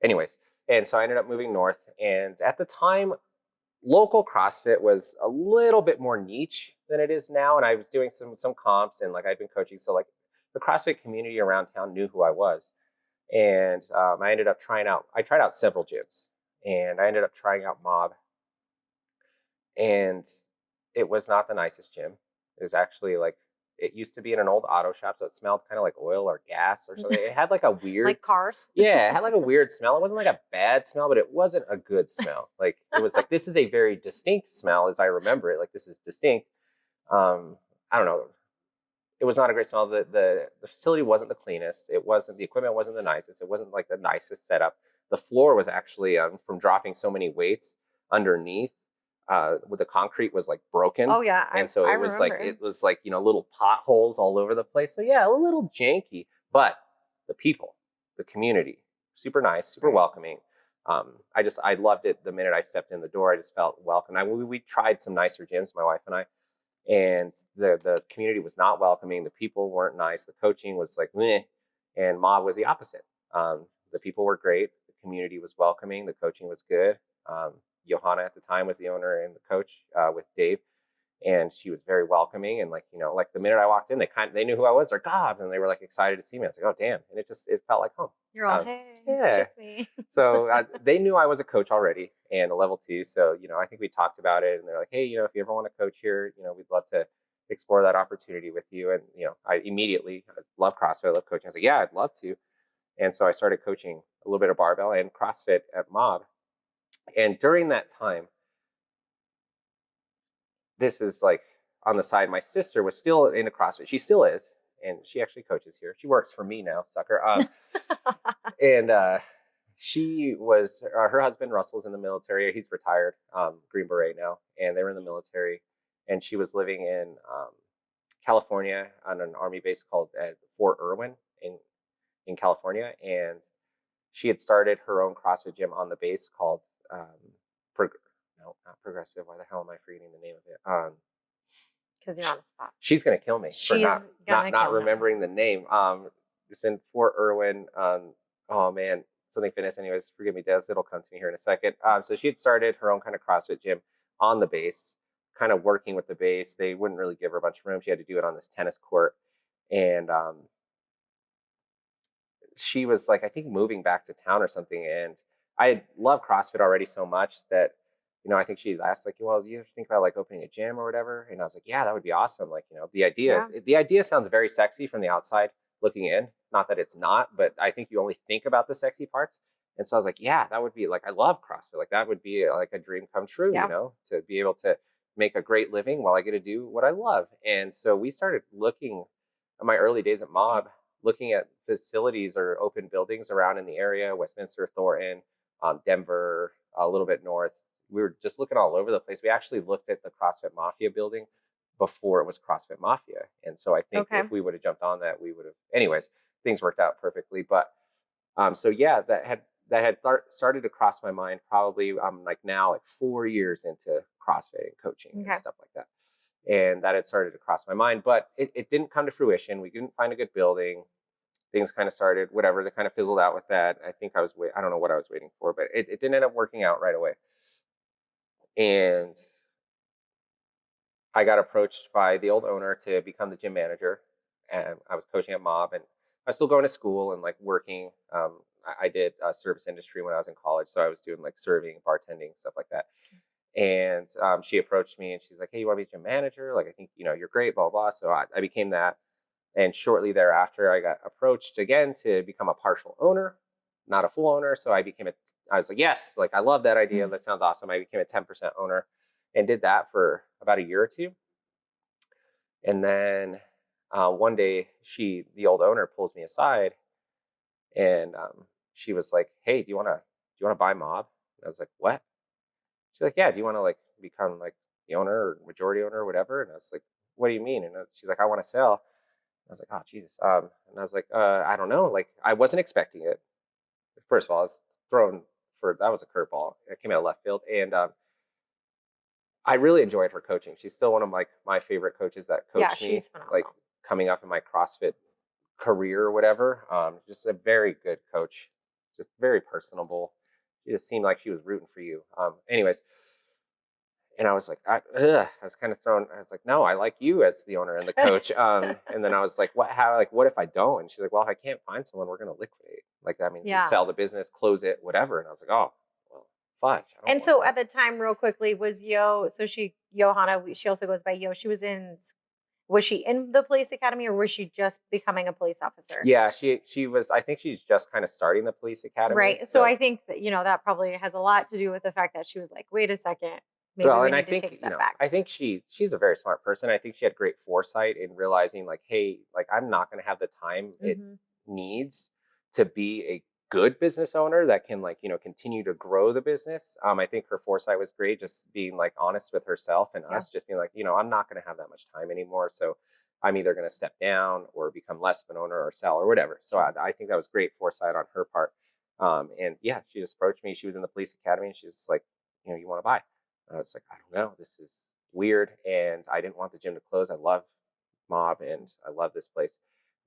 Anyways, and so I ended up moving north. And at the time, local CrossFit was a little bit more niche than it is now. And I was doing some comps, and like I'd been coaching. So like the CrossFit community around town knew who I was. And I ended up I tried out several gyms, and I ended up trying out Mob. And it was not the nicest gym. It was actually like, it used to be in an old auto shop, so it smelled kind of like oil or gas or something. It had like a weird, like cars. Yeah, it had like a weird smell. It wasn't like a bad smell, but it wasn't a good smell. Like it was like, this is a very distinct smell as I remember it. Like this is distinct. I don't know. It was not a great smell. The facility wasn't the cleanest. The equipment wasn't the nicest. It wasn't like the nicest setup. The floor was actually from dropping so many weights underneath. With the concrete was like broken. Oh yeah, and so it was remember. like little potholes all over the place. So yeah, a little janky, but the people, the community, super nice, super welcoming. I loved it the minute I stepped in the door. I just felt welcome. We tried some nicer gyms, my wife and I, and the community was not welcoming. The people weren't nice. The coaching was like meh, and Mob was the opposite. The people were great. The community was welcoming. The coaching was good. Johanna at the time was the owner and the coach with Dave, and she was very welcoming. And like the minute I walked in, they knew who I was. They're Gabs, and they were like excited to see me. I was like, oh damn, and it felt like home. You're all, hey, it's just me. So they knew I was a coach already and a level 2. So I think we talked about it, and they're like, hey, if you ever want to coach here, we'd love to explore that opportunity with you. And I immediately love CrossFit, I love coaching. I was like, yeah, I'd love to. And so I started coaching a little bit of barbell and CrossFit at Mob. And during that time, this is like on the side, my sister was still into CrossFit. She still is. And she actually coaches here. She works for me now, sucker. And she was, her husband Russell's in the military. He's retired, Green Beret now. And they were in the military. And she was living in California on an Army base called Fort Irwin in California. And she had started her own CrossFit gym on the base called not Progressive. Why the hell am I forgetting the name of it? Because you're on the spot. She's gonna kill me for not remembering the name. It's in Fort Irwin. Oh man, something fitness. Anyways, forgive me, Des. It'll come to me here in a second. So she had started her own kind of CrossFit gym on the base, kind of working with the base. They wouldn't really give her a bunch of room. She had to do it on this tennis court, and she was like, I think, moving back to town or something. And I love CrossFit already so much that, I think she asked like, well, do you ever think about like opening a gym or whatever? And I was like, yeah, that would be awesome. Like, the idea sounds very sexy from the outside looking in. Not that it's not, but I think you only think about the sexy parts. And so I was like, yeah, that would be like, I love CrossFit. Like that would be like a dream come true, to be able to make a great living while I get to do what I love. And so we started looking at my early days at Mob, looking at facilities or open buildings around in the area, Westminster, Thornton, Denver, a little bit north. We were just looking all over the place. We actually looked at the CrossFit Mafia building before it was CrossFit Mafia. And so I think if we would have jumped on that, we would have, anyways, things worked out perfectly. But so yeah, that had started to cross my mind. Probably I'm like now like 4 years into CrossFit and coaching and stuff like that. And that had started to cross my mind, but it didn't come to fruition. We didn't find a good building. Things kind of started, whatever, they kind of fizzled out with that. I think I don't know what I was waiting for, but it didn't end up working out right away. And I got approached by the old owner to become the gym manager. And I was coaching at Mob, and I was still going to school and like working. I did service industry when I was in college. So I was doing like serving, bartending, stuff like that. And she approached me and she's like, hey, you want to be a gym manager? Like, I think, you're great, blah, blah. So I became that. And shortly thereafter, I got approached again to become a partial owner, not a full owner. So I was like, yes, like I love that idea. That sounds awesome. I became a 10% owner. and did that for about a year or two. And then one day, the old owner, pulls me aside, and she was like, "Hey, do you want to buy Mob?" And I was like, "What?" She's like, "Yeah, do you want to like become like the owner or majority owner or whatever?" And I was like, "What do you mean?" And she's like, "I want to sell." I was like, "Oh, Jesus." And I was like, "I don't know." Like, I wasn't expecting it. First of all, I was thrown that was a curveball. It came out of left field, and I really enjoyed her coaching. She's still one of my favorite coaches that Yeah, coached me, she's like phenomenal. coming up in my CrossFit career or whatever. Just a very good coach, just very personable. She just seemed like she was rooting for you. Anyways, and I was like, I was kind of thrown. I was like, no, I like you as the owner and the coach. And then I was like, what if I don't? And she's like, well, if I can't find someone, we're going to liquidate. Like, that means you Yeah. sell the business, close it, whatever. And I was like, oh, well, fudge. I don't And want so at that. the time, real quickly, was Johanna, she also goes by Yo. Was she in the police academy or was she just becoming a police officer? Yeah, she was. I think she's just kind of starting the police academy. Right. So So I think that, that probably has a lot to do with the fact that she was like, wait a second, maybe well, we and I need to think take a step back. I think she's a very smart person. I think she had great foresight in realizing like, hey, like I'm not going to have the time it Hmm. needs to be a good business owner that can like continue to grow the business. I think her foresight was great, just being like honest with herself and Yeah. us, just being like, I'm not going to have that much time anymore, so I'm either going to step down or become less of an owner or sell or whatever. So I think that was great foresight on her part. And yeah, she just approached me. She was in the police academy, and she's like, you want to buy? I was like, I don't know. This is weird. And I didn't want the gym to close. I love Mob and I love this place.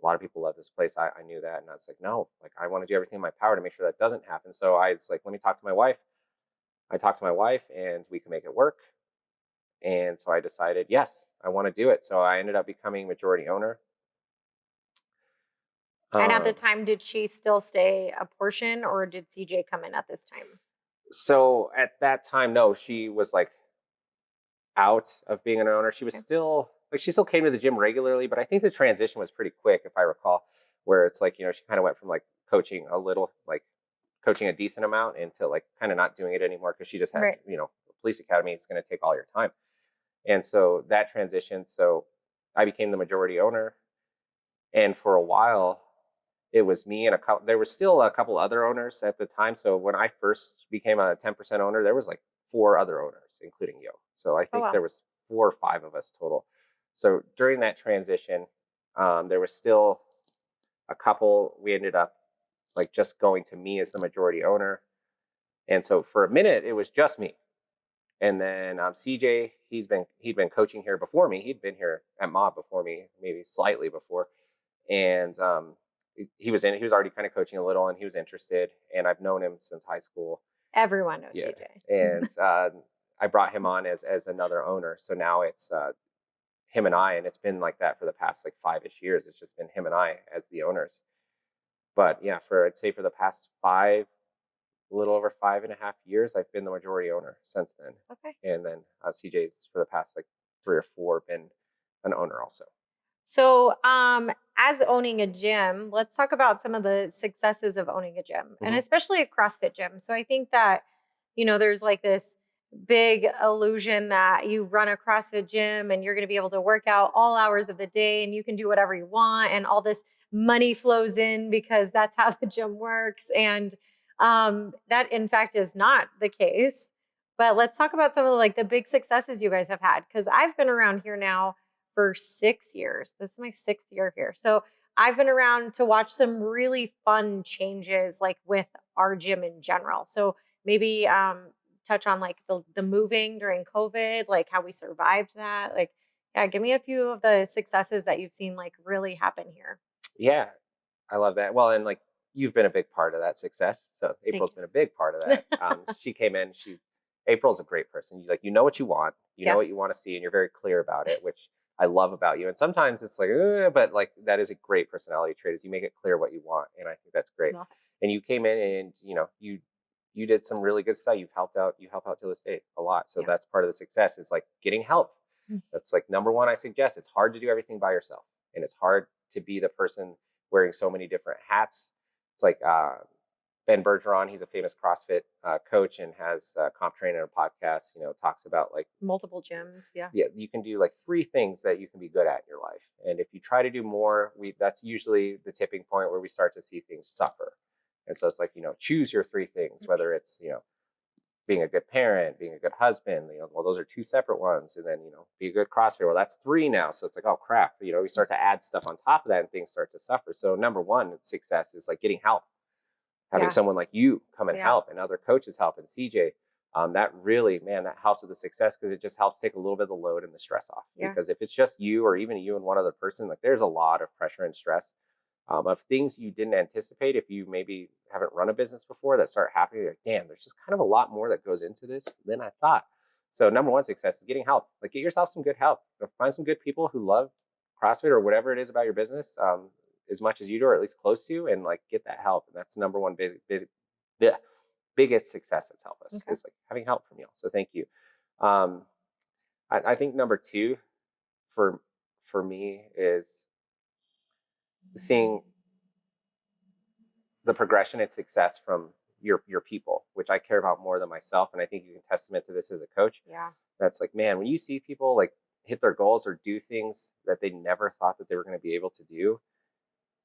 A lot of people love this place. I knew that. And I was like, no, like I want to do everything in my power to make sure that doesn't happen. So I was like, let me talk to my wife. I talked to my wife and we can make it work. And so I decided, yes, I want to do it. So I ended up becoming majority owner. And at the Um, time, did she still stay a portion or did CJ come in at this time? so at that time, no, she was like out of being an owner. She was Okay. still like she still came to the gym regularly, but I think the transition was pretty quick, if I recall, where it's like, she kind of went from like coaching a little, like coaching a decent amount into like kind of not doing it anymore because she just had, Right. police academy, it's going to take all your time. And so that transition, so I became the majority owner. And for a while, it was me and there was still a couple other owners at the time. So when I first became a 10% owner, there was like four other owners, including Yo. So I Oh, think wow. there was 4 or 5 of us total. So during that transition, there was still a couple. We ended up like just going to me as the majority owner. And so for a minute, it was just me. And then CJ, he'd been coaching here before me. He'd been here at Mob before me, maybe slightly before, and he was already kind of coaching a little, and he was interested. And I've known him since high school. Everyone knows Yeah, CJ. and I brought him on as another owner. So now it's him and I, and it's been like that for the past like 5-ish years. It's just been him and I as the owners. But yeah, I'd say for the past a little over 5.5 years, I've been the majority owner since then. Okay. And then CJ's for the past like 3 or 4 been an owner also. So, as owning a gym, let's talk about some of the successes of owning a gym and Mm-hmm. especially a CrossFit gym. So, I think that, there's like this big illusion that you run a CrossFit gym and you're going to be able to work out all hours of the day and you can do whatever you want and all this money flows in because that's how the gym works. And that, in fact, is not the case. But let's talk about some of like the big successes you guys have had because I've been around here now for 6 years. This is my 6th year here. So I've been around to watch some really fun changes like with our gym in general. So maybe touch on like the moving during COVID, like how we survived that. Like, yeah, give me a few of the successes that you've seen like really happen here. Yeah, I love that. Well, and like you've been a big part of that success. So Thank April's been a big part of you. that. She came in. April's a great person. You know what you want. You know Yeah. what you want to see, and you're very clear about it, which I love about you. And sometimes it's like, but like that is a great personality trait. Is you make it clear what you want, and I think that's great. Well, And you came in, and you did some really good stuff. You've helped out. You help out to this day a lot. So yeah. that's part of the success. Is like getting help. Mm. That's like number one. I suggest it's hard to do everything by yourself, and it's hard to be the person wearing so many different hats. It's like Ben Bergeron, he's a famous CrossFit coach and has comp training and a podcast, talks about like Multiple gyms. Yeah. yeah, you can do like 3 things that you can be good at in your life. And if you try to do more, that's usually the tipping point where we start to see things suffer. And so it's like, choose your 3 things, whether it's, being a good parent, being a good husband, well, those are 2 separate ones. And then, be a good CrossFit. Well, that's 3 now. So it's like, oh crap, we start to add stuff on top of that and things start to suffer. So number one, success is like getting help, having Yeah. someone like you come and Yeah. help and other coaches help and CJ. That really, man, that helps with the success because it just helps take a little bit of the load and the stress off. Yeah. Because if it's just you or even you and one other person, like there's a lot of pressure and stress of things you didn't anticipate if you maybe haven't run a business before that start happening. You're like, damn, there's just kind of a lot more that goes into this than I thought. So number one success is getting help. Like get yourself some good help. Find some good people who love CrossFit or whatever it is about your business as much as you do, or at least close to, and like get that help. And that's number one the biggest success that's helped us is like having help from you. So thank you. Um, I think number 2 for me is seeing the progression and success from your people, which I care about more than myself. And I think you can testament to this as a coach. Yeah. That's like, man, when you see people like hit their goals or do things that they never thought that they were going to be able to do,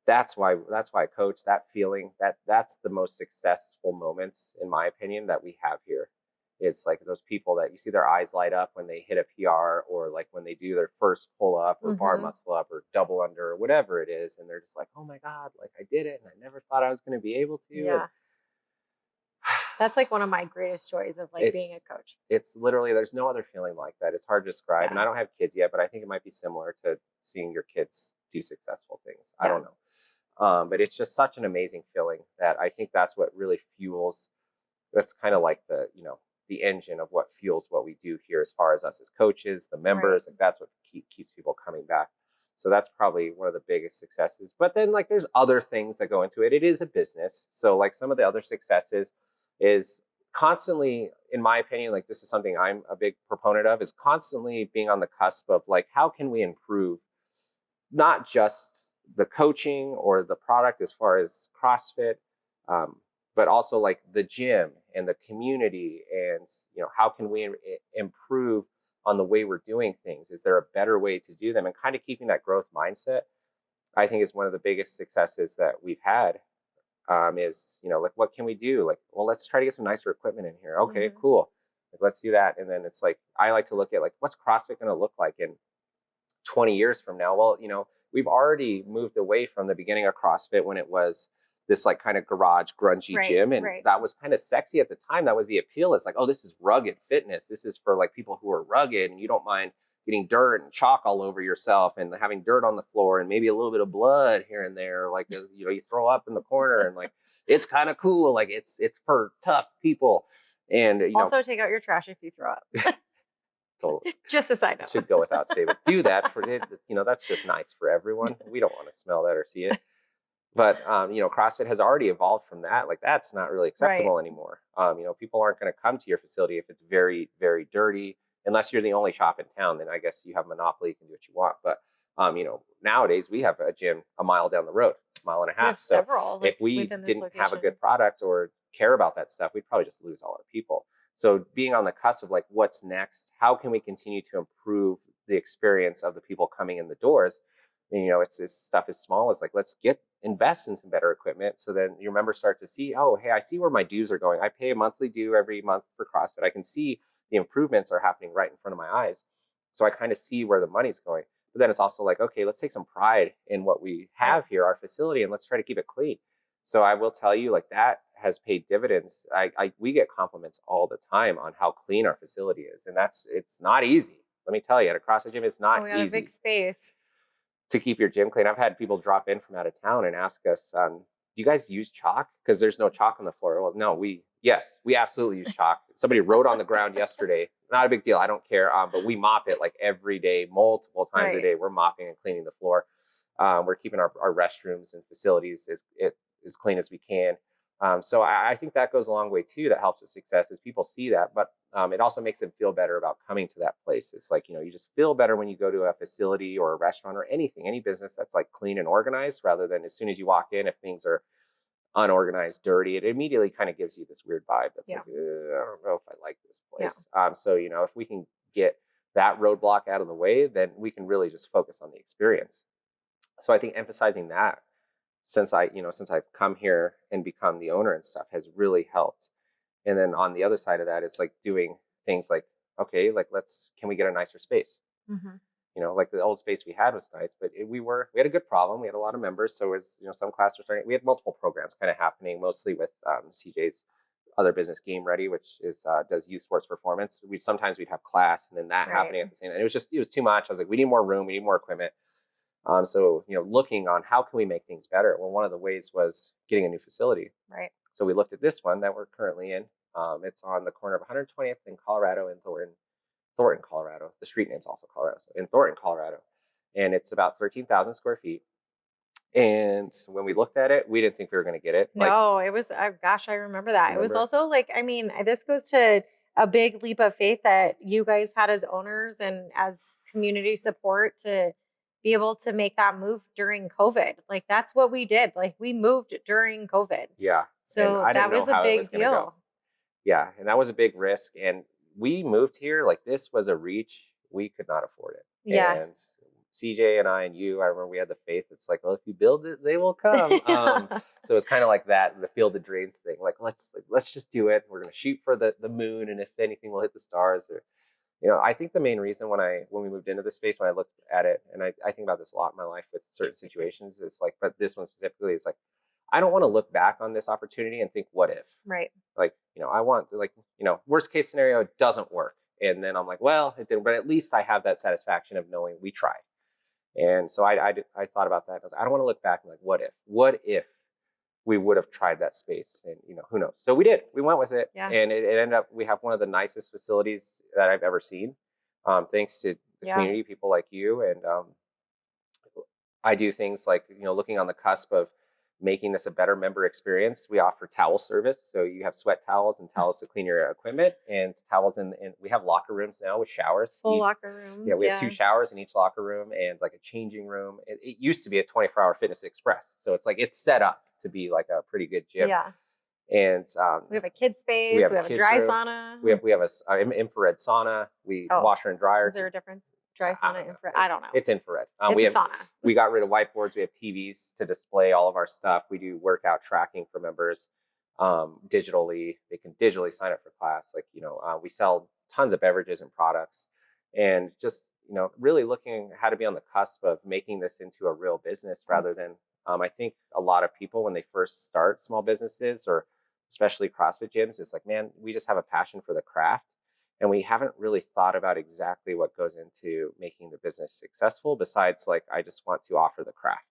that's why I coach. That feeling, that's the most successful moments, in my opinion, that we have here. It's like those people that you see their eyes light up when they hit a PR, or like when they do their first pull up or bar muscle up or double under or whatever it is, and they're just like, oh my god, like I did it and I never thought I was going to be able to. Yeah. And that's like one of my greatest joys of like being a coach. It's literally, there's no other feeling like that. It's hard to describe. Yeah. And I don't have kids yet, but I think it might be similar to seeing your kids do successful things. Yeah. I don't know. But it's just such an amazing feeling that I think that's what really fuels. That's kind of like the engine of what fuels what we do here, as far as us as coaches, the members. Like that's what keeps people coming back. So that's probably one of the biggest successes. But then like there's other things that go into it. It is a business, so like some of the other successes is constantly, in my opinion, like this is something I'm a big proponent of, is constantly being on the cusp of like how can we improve not just the coaching or the product as far as CrossFit, but also like the gym and the community, and how can we improve on the way we're doing things? Is there a better way to do them? And kind of keeping that growth mindset, I think, is one of the biggest successes that we've had. Is like what can we do? Like, well, let's try to get some nicer equipment in here. Okay, cool. Like, let's do that. And then it's like I like to look at like what's CrossFit going to look like in 20 years from now? Well, we've already moved away from the beginning of CrossFit when it was this like kind of garage grungy gym, and that was kind of sexy at the time. That was the appeal. It's like, oh, this is rugged fitness. This is for like people who are rugged and you don't mind getting dirt and chalk all over yourself and having dirt on the floor and maybe a little bit of blood here and there, like you throw up in the corner, and like it's kind of cool. Like it's for tough people. And also take out your trash if you throw up. Totally. Just a side note. Should go without saying, but do that for it. That's just nice for everyone. We don't want to smell that or see it. But CrossFit has already evolved from that. Like that's not really acceptable anymore. People aren't going to come to your facility if it's very, very dirty, unless you're the only shop in town. Then I guess you have monopoly. You can do what you want. But nowadays we have a gym a mile down the road, mile and a half. So several, if we didn't have a good product or care about that stuff, we'd probably just lose all our people. So being on the cusp of like what's next, how can we continue to improve the experience of the people coming in the doors? And, it's stuff as small as like, let's invest in some better equipment. So then your members start to see, oh, hey, I see where my dues are going. I pay a monthly due every month for CrossFit. I can see the improvements are happening right in front of my eyes. So I kind of see where the money's going. But then it's also like, okay, let's take some pride in what we have here, our facility, and let's try to keep it clean. So I will tell you, like that has paid dividends. We get compliments all the time on how clean our facility is, and it's not easy. Let me tell you, at a CrossFit gym, it's not easy. A big space to keep your gym clean. I've had people drop in from out of town and ask us, do you guys use chalk? Because there's no chalk on the floor. Well, no, we absolutely use chalk. Somebody wrote on the ground yesterday. Not a big deal. I don't care. But we mop it like every day, multiple times a day. We're mopping and cleaning the floor. We're keeping our restrooms and facilities as clean as we can. So I think that goes a long way too. That helps with success is people see that, but it also makes them feel better about coming to that place. It's like, you just feel better when you go to a facility or a restaurant or any business that's like clean and organized, rather than as soon as you walk in, if things are unorganized, dirty, it immediately kind of gives you this weird vibe that's Yeah. like, I don't know if I like this Yeah. place. So, you know, if we can get that roadblock out of the way, then we can really just focus on the experience. So I think emphasizing that since I've come here and become the owner and stuff has really helped. And then on the other side of that, it's like doing things like, okay, like can we get a nicer space? Mm-hmm. You know, like the old space we had was nice, but we had a good problem. We had a lot of members. So it's, you know, some classes were starting, we had multiple programs kind of happening, mostly with CJ's other business, Game Ready, which is does youth sports performance. We'd have class and then that happening at the same time. It was too much. I was like, we need more room, we need more equipment. So, you know, looking on how can we make things better? Well, one of the ways was getting a new facility. Right. So we looked at this one that we're currently in. It's on the corner of 120th in Colorado and Thornton, Colorado. The street name's also Colorado. So in Thornton, Colorado. And it's about 13,000 square feet. And when we looked at it, we didn't think we were going to get it. No, it was, gosh, I remember that. It was also like, I mean, this goes to a big leap of faith that you guys had as owners and as community support to be able to make that move during COVID. Like, that's what we did. Like, we moved during COVID. Yeah. So that was a big deal. Yeah. And that was a big risk. And we moved here, like this was a reach. We could not afford it. Yeah. And CJ and I remember we had the faith. It's like, well, if you build it, they will come. So it's kind of like that, the field of dreams thing. Like, let's just do it. We're going to shoot for the moon. And if anything, we'll hit the stars. Or, you know, I think the main reason when we moved into this space, when I looked at it, and I think about this a lot in my life with certain situations, is like, but this one specifically is like, I don't want to look back on this opportunity and think, what if? Right. Like, you know, I want to, like, you know, worst case scenario, it doesn't work. And then I'm like, well, it didn't, but at least I have that satisfaction of knowing we tried. And so I thought about that. I was like, I don't want to look back and like, what if we would have tried that space? And, you know, who knows? So we did. We went with it. Yeah. And it ended up, we have one of the nicest facilities that I've ever seen, thanks to the community, people like you. And I do things like, you know, looking on the cusp of making this a better member experience. We offer towel service. So you have sweat towels and towels to clean your equipment, and towels and we have locker rooms now with showers. Full locker rooms. Yeah, we have 2 showers in each locker room and like a changing room. It used to be a 24-hour fitness express. So it's like, it's set up to be like a pretty good gym. Yeah. And we have a kid space. We have a dry sauna. We have a infrared sauna. Washer and dryer. Is there a difference? Dry sauna, infrared? I don't know. It's infrared. It's a sauna. We got rid of whiteboards. We have TVs to display all of our stuff. We do workout tracking for members digitally. They can digitally sign up for class. Like, you know, we sell tons of beverages and products, and just, you know, really looking how to be on the cusp of making this into a real business rather than, I think a lot of people when they first start small businesses, or especially CrossFit gyms, it's like, man, we just have a passion for the craft. And we haven't really thought about exactly what goes into making the business successful besides like, I just want to offer the craft.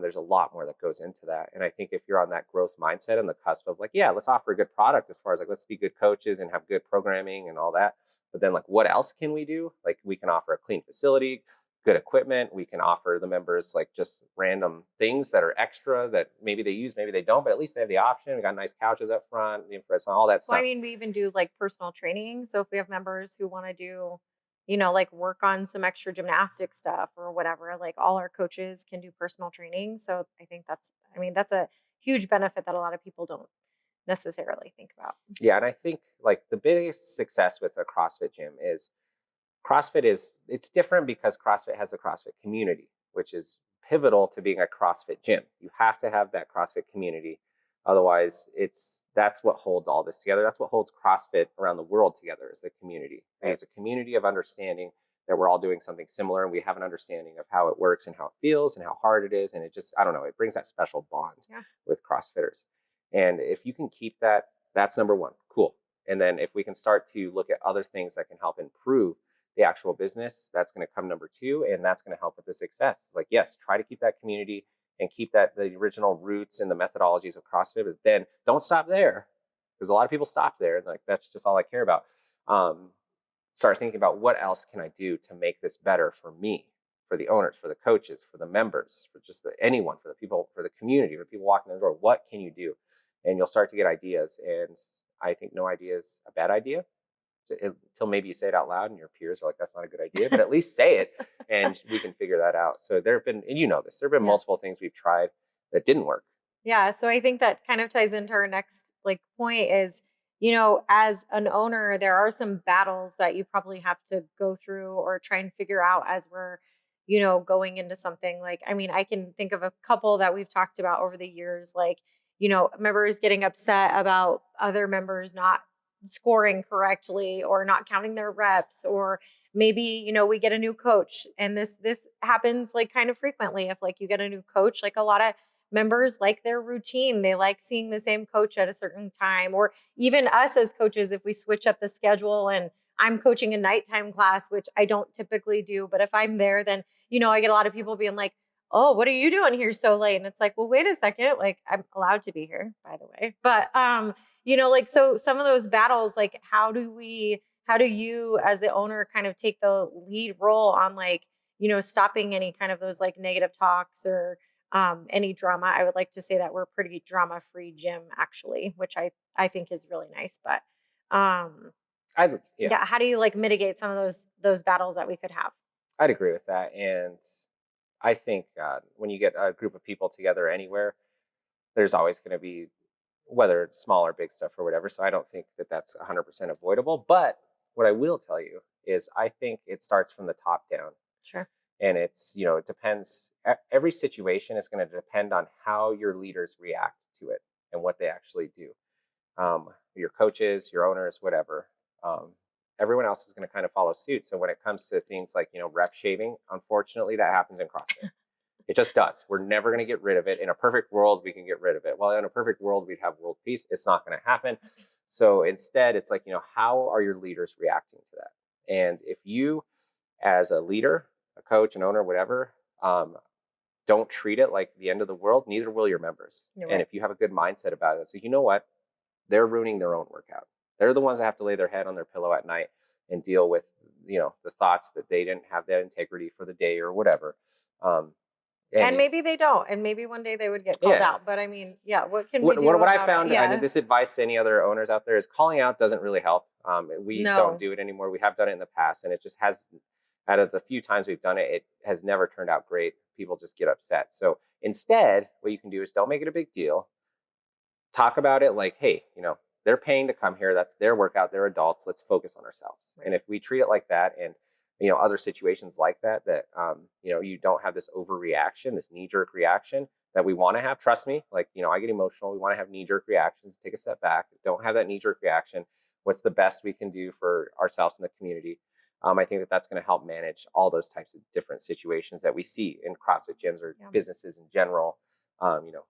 There's a lot more that goes into that. And I think if you're on that growth mindset on the cusp of like, yeah, let's offer a good product as far as like, let's be good coaches and have good programming and all that. But then like, what else can we do? Like, we can offer a clean facility, good equipment. We can offer the members like just random things that are extra that maybe they use, maybe they don't, but at least they have the option. We got nice couches up front, the infrared sauna, all that stuff. I mean, we even do like personal training. So if we have members who want to do, you know, like work on some extra gymnastic stuff or whatever, like all our coaches can do personal training. So I think that's a huge benefit that a lot of people don't necessarily think about. Yeah. And I think like the biggest success with a CrossFit gym is it's different because CrossFit has a CrossFit community, which is pivotal to being a CrossFit gym. You have to have that CrossFit community. Otherwise, that's what holds all this together. That's what holds CrossFit around the world together, is the community. And it's a community of understanding that we're all doing something similar, and we have an understanding of how it works and how it feels and how hard it is. And it just, I don't know, it brings that special bond with CrossFitters. And if you can keep that, that's number one. Cool. And then if we can start to look at other things that can help improve the actual business, that's going to come number 2, and that's going to help with the success. Like, yes, try to keep that community and keep the original roots and the methodologies of CrossFit, but then don't stop there, because a lot of people stop there and like, that's just all I care about. Start thinking about, what else can I do to make this better for me, for the owners, for the coaches, for the members, for just anyone, for the people, for the community, for people walking in the door. What can you do? And you'll start to get ideas. And I think no idea is a bad idea until maybe you say it out loud and your peers are like, that's not a good idea, but at least say it and we can figure that out. So there have been, and you know this, there have been multiple things we've tried that didn't work. Yeah. So I think that kind of ties into our next like point is, as an owner, there are some battles that you probably have to go through or try and figure out as we're, going into something. Like, I mean, I can think of a couple that we've talked about over the years, like, members getting upset about other members not scoring correctly or not counting their reps, or maybe, we get a new coach, and this happens like kind of frequently. If like you get a new coach, like a lot of members like their routine. They like seeing the same coach at a certain time, or even us as coaches, if we switch up the schedule and I'm coaching a nighttime class, which I don't typically do, but if I'm there, then, I get a lot of people being like, oh, what are you doing here so late? And it's like, well, wait a second. Like, I'm allowed to be here, by the way. But, like, so some of those battles, like, how do you as the owner kind of take the lead role on like, stopping any kind of those like negative talks or any drama? I would like to say that we're a pretty drama-free gym, actually, which I think is really nice. But Yeah, yeah, how do you like mitigate some of those battles that we could have? I'd agree with that. And I think when you get a group of people together anywhere, there's always going to be, whether it's small or big stuff or whatever. So I don't think that that's 100% avoidable. But what I will tell you is I think it starts from the top down. Sure. And it's, it depends. Every situation is going to depend on how your leaders react to it and what they actually do. Your coaches, your owners, whatever. Um, Everyone else is going to kind of follow suit. So when it comes to things like, rep shaving, unfortunately, that happens in CrossFit. It just does. We're never going to get rid of it. In a perfect world, we can get rid of it. Well, in a perfect world, we'd have world peace. It's not going to happen. So instead, it's like, how are your leaders reacting to that? And if you, as a leader, a coach, an owner, whatever, don't treat it like the end of the world, neither will your members. You're And right. if you have a good mindset about it, so you know what? They're ruining their own workout. They're the ones that have to lay their head on their pillow at night and deal with, the thoughts that they didn't have that integrity for the day or whatever. Um, And and maybe they don't. And maybe one day they would get called yeah, out. But I mean, yeah, what can we what, do what I about it? found, and Yeah. this advice to any other owners out there, is calling out doesn't really help. We don't No. do it anymore. We have done it in the past, and it just has, out of the few times we've done it, it has never turned out great. People just get upset. So instead, what you can do is don't make it a big deal. Talk about it like, hey, they're paying to come here. That's their workout. They're adults. Let's focus on ourselves. Right. And if we treat it like that, and other situations like that, you don't have this overreaction, this knee jerk reaction that we want to have. Trust me, like, I get emotional. We want to have knee jerk reactions. Take a step back. Don't have that knee jerk reaction. What's the best we can do for ourselves and the community? I think that that's going to help manage all those types of different situations that we see in CrossFit gyms or Yeah. businesses in general.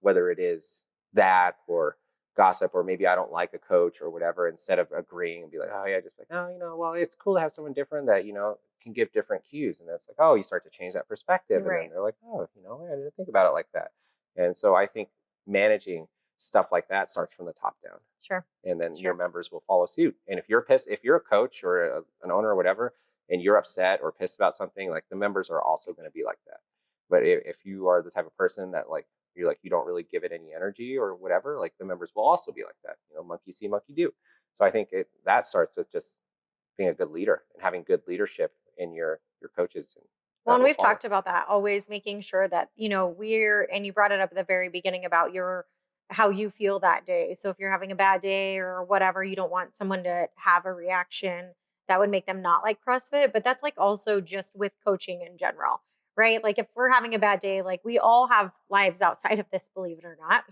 Whether it is that or gossip, or maybe I don't like a coach or whatever, instead of agreeing and be like, oh yeah, just like, oh, well, it's cool to have someone different that, can give different cues. And that's like, oh, you start to change that perspective. And then Right. they're like, oh, I didn't think about it like that. And so I think managing stuff like that starts from the top down. Sure. And then your Sure. members will follow suit. And if you're pissed, if you're a coach or an owner or whatever, and you're upset or pissed about something, like, the members are also going to be like that. But if you are the type of person that, like, you're like, you don't really give it any energy or whatever, like, the members will also be like that. Monkey see, monkey do. So I think that starts with just being a good leader and having good leadership in your coaches, and Well, that and will we've follow. talked about that, always making sure that, and you brought it up at the very beginning about how you feel that day. So if you're having a bad day or whatever, you don't want someone to have a reaction that would make them not like CrossFit. But that's like also just with coaching in general, right? Like if we're having a bad day, like we all have lives outside of this, believe it or not.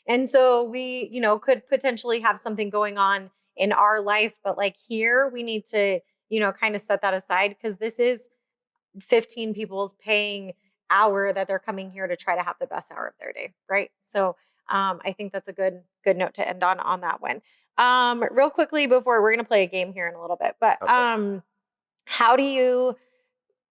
And so we, could potentially have something going on in our life, but like here we need to, kind of set that aside, because this is 15 people's paying hour that they're coming here to try to have the best hour of their day, right? So I think that's a good note to end on that one. Real quickly before we're gonna play a game here in a little bit, but Okay. how do you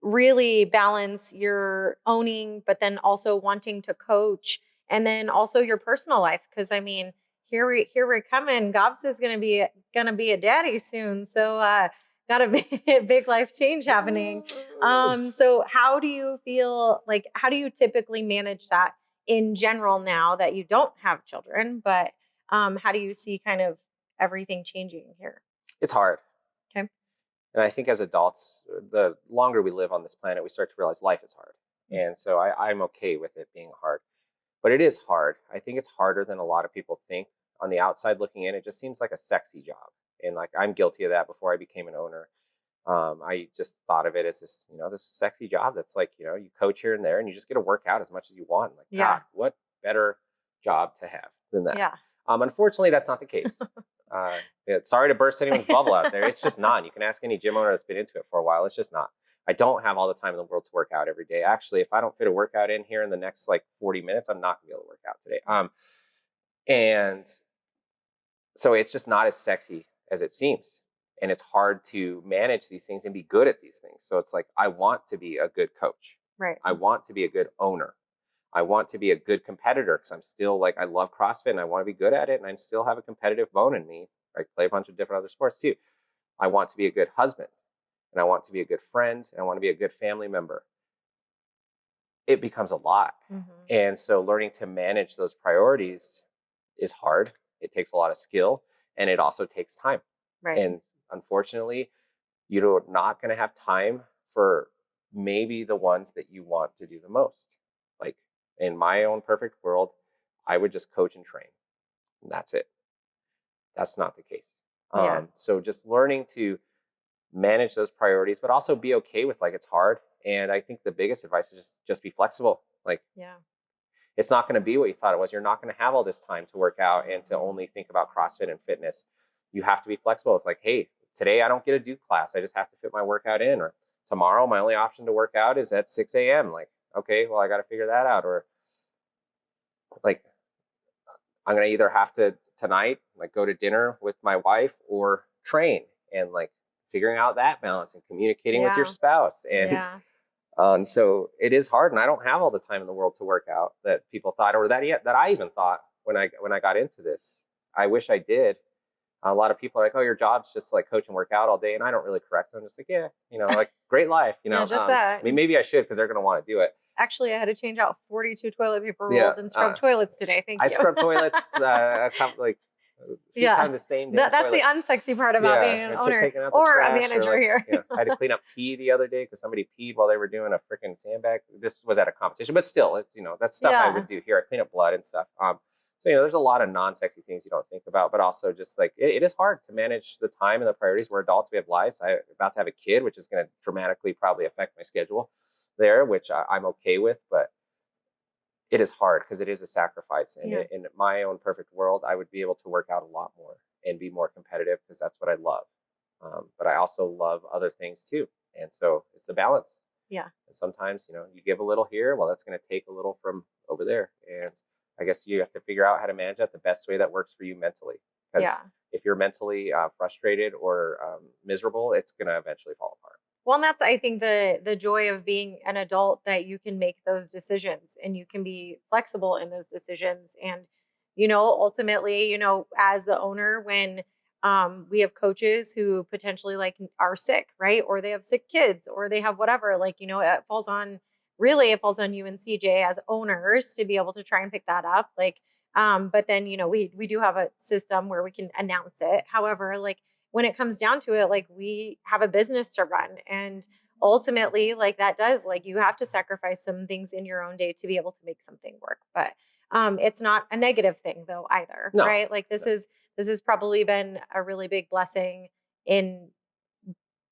really balance your owning, but then also wanting to coach, and then also your personal life? Because I mean, here we're coming. Gobs is gonna be a daddy soon, so got a big life change happening. So how do you feel like? How do you typically manage that in general now that you don't have children? But how do you see kind of everything changing here? It's hard. Okay. And I think as adults, the longer we live on this planet, we start to realize life is hard. And so I'm okay with it being hard. but it is hard. I think it's harder than a lot of people think. On the outside looking in, it just seems like a sexy job. And like, I'm guilty of that before I became an owner. I just thought of it as this, this sexy job that's like, you coach here and there and you just get to work out as much as you want. Like, God, what better job to have than that? Yeah. Unfortunately, that's not the case. Sorry to burst anyone's bubble out there. It's just not. You can ask any gym owner that's been into it for a while. It's just not. I don't have all the time in the world to work out every day. Actually, if I don't fit a workout in here in the next like 40 minutes, I'm not gonna be able to work out today. And so it's just not as sexy as it seems. And it's hard to manage these things and be good at these things. So it's like, I want to be a good coach. Right. I want to be a good owner. I want to be a good competitor because I'm still like, I love CrossFit and I want to be good at it. And I still have a competitive bone in me. I play a bunch of different other sports too. I want to be a good husband and I want to be a good friend and I want to be a good family member. It becomes a lot. And so learning to manage those priorities is hard. It takes a lot of skill and it also takes time. Right. And unfortunately, you're not going to have time for maybe the ones that you want to do the most. Like in my own perfect world, I would just coach and train. And that's it. That's not the case. So just learning to manage those priorities, but also be okay with like, it's hard. And I think the biggest advice is just be flexible. Like, it's not going to be what you thought it was. You're not going to have all this time to work out and to only think about CrossFit and fitness. You have to be flexible. It's like, hey, today I don't get to do class. I just have to fit my workout in. Or tomorrow, my only option to work out is at 6 a.m. Like, okay, well, I got to figure that out. Or like, I'm going to either have to tonight, like go to dinner with my wife or train, and like figuring out that balance and communicating with your spouse. And so it is hard. And I don't have all the time in the world to work out that people thought, or that I even thought when I got into this. I wish I did. A lot of people are like, oh, your job's just like coach and work out all day. And I don't really correct them. I'm just like, yeah, like great life, just that. I mean, maybe I should, because they're going to want to do it. Actually, I had to change out 42 toilet paper rolls and scrub toilets today. Thank you. I scrub toilets a few times the same day. That's the unsexy part about being an owner or a manager here. I had to clean up pee the other day because somebody peed while they were doing a freaking sandbag. This was at a competition, but still, it's that's stuff I would do here. I clean up blood and stuff. So there's a lot of non-sexy things you don't think about, but also just like it is hard to manage the time and the priorities. We're adults, we have lives. I'm about to have a kid, which is going to dramatically probably affect my schedule there, which I'm okay with, but it is hard because it is a sacrifice. And in my own perfect world, I would be able to work out a lot more and be more competitive because that's what I love. But I also love other things too. And so it's a balance. Yeah. And sometimes, you give a little here, well, that's going to take a little from over there. And I guess you have to figure out how to manage that the best way that works for you mentally. Because if you're mentally frustrated or miserable, it's going to eventually fall apart. Well, and that's, I think, the joy of being an adult, that you can make those decisions and you can be flexible in those decisions. And, ultimately, as the owner, when we have coaches who potentially like are sick, right? Or they have sick kids or they have whatever, it falls on you and CJ as owners to be able to try and pick that up. But then, we do have a system where we can announce it. However, when it comes down to it, we have a business to run, and ultimately that does, you have to sacrifice some things in your own day to be able to make something work. But it's not a negative thing though either, right? This has probably been a really big blessing in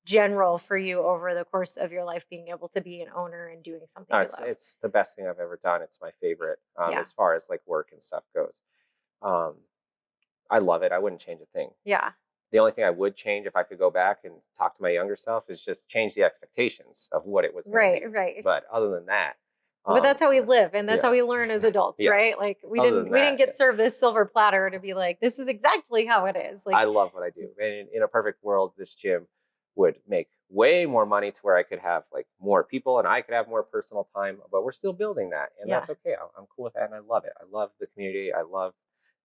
general for you over the course of your life, being able to be an owner and doing something you love. It's the best thing I've ever done. It's my favorite as far as work and stuff goes. I love it. I wouldn't change a thing. Yeah. The only thing I would change if I could go back and talk to my younger self is just change the expectations of what it was going to be. Right. But other than that, but that's how we live, and that's how we learn as adults, right? We didn't get served this silver platter to be like, this is exactly how it is. I love what I do, and in a perfect world, this gym would make way more money to where I could have more people and I could have more personal time. But we're still building that, and that's okay. I'm cool with that, and I love it. I love the community. I love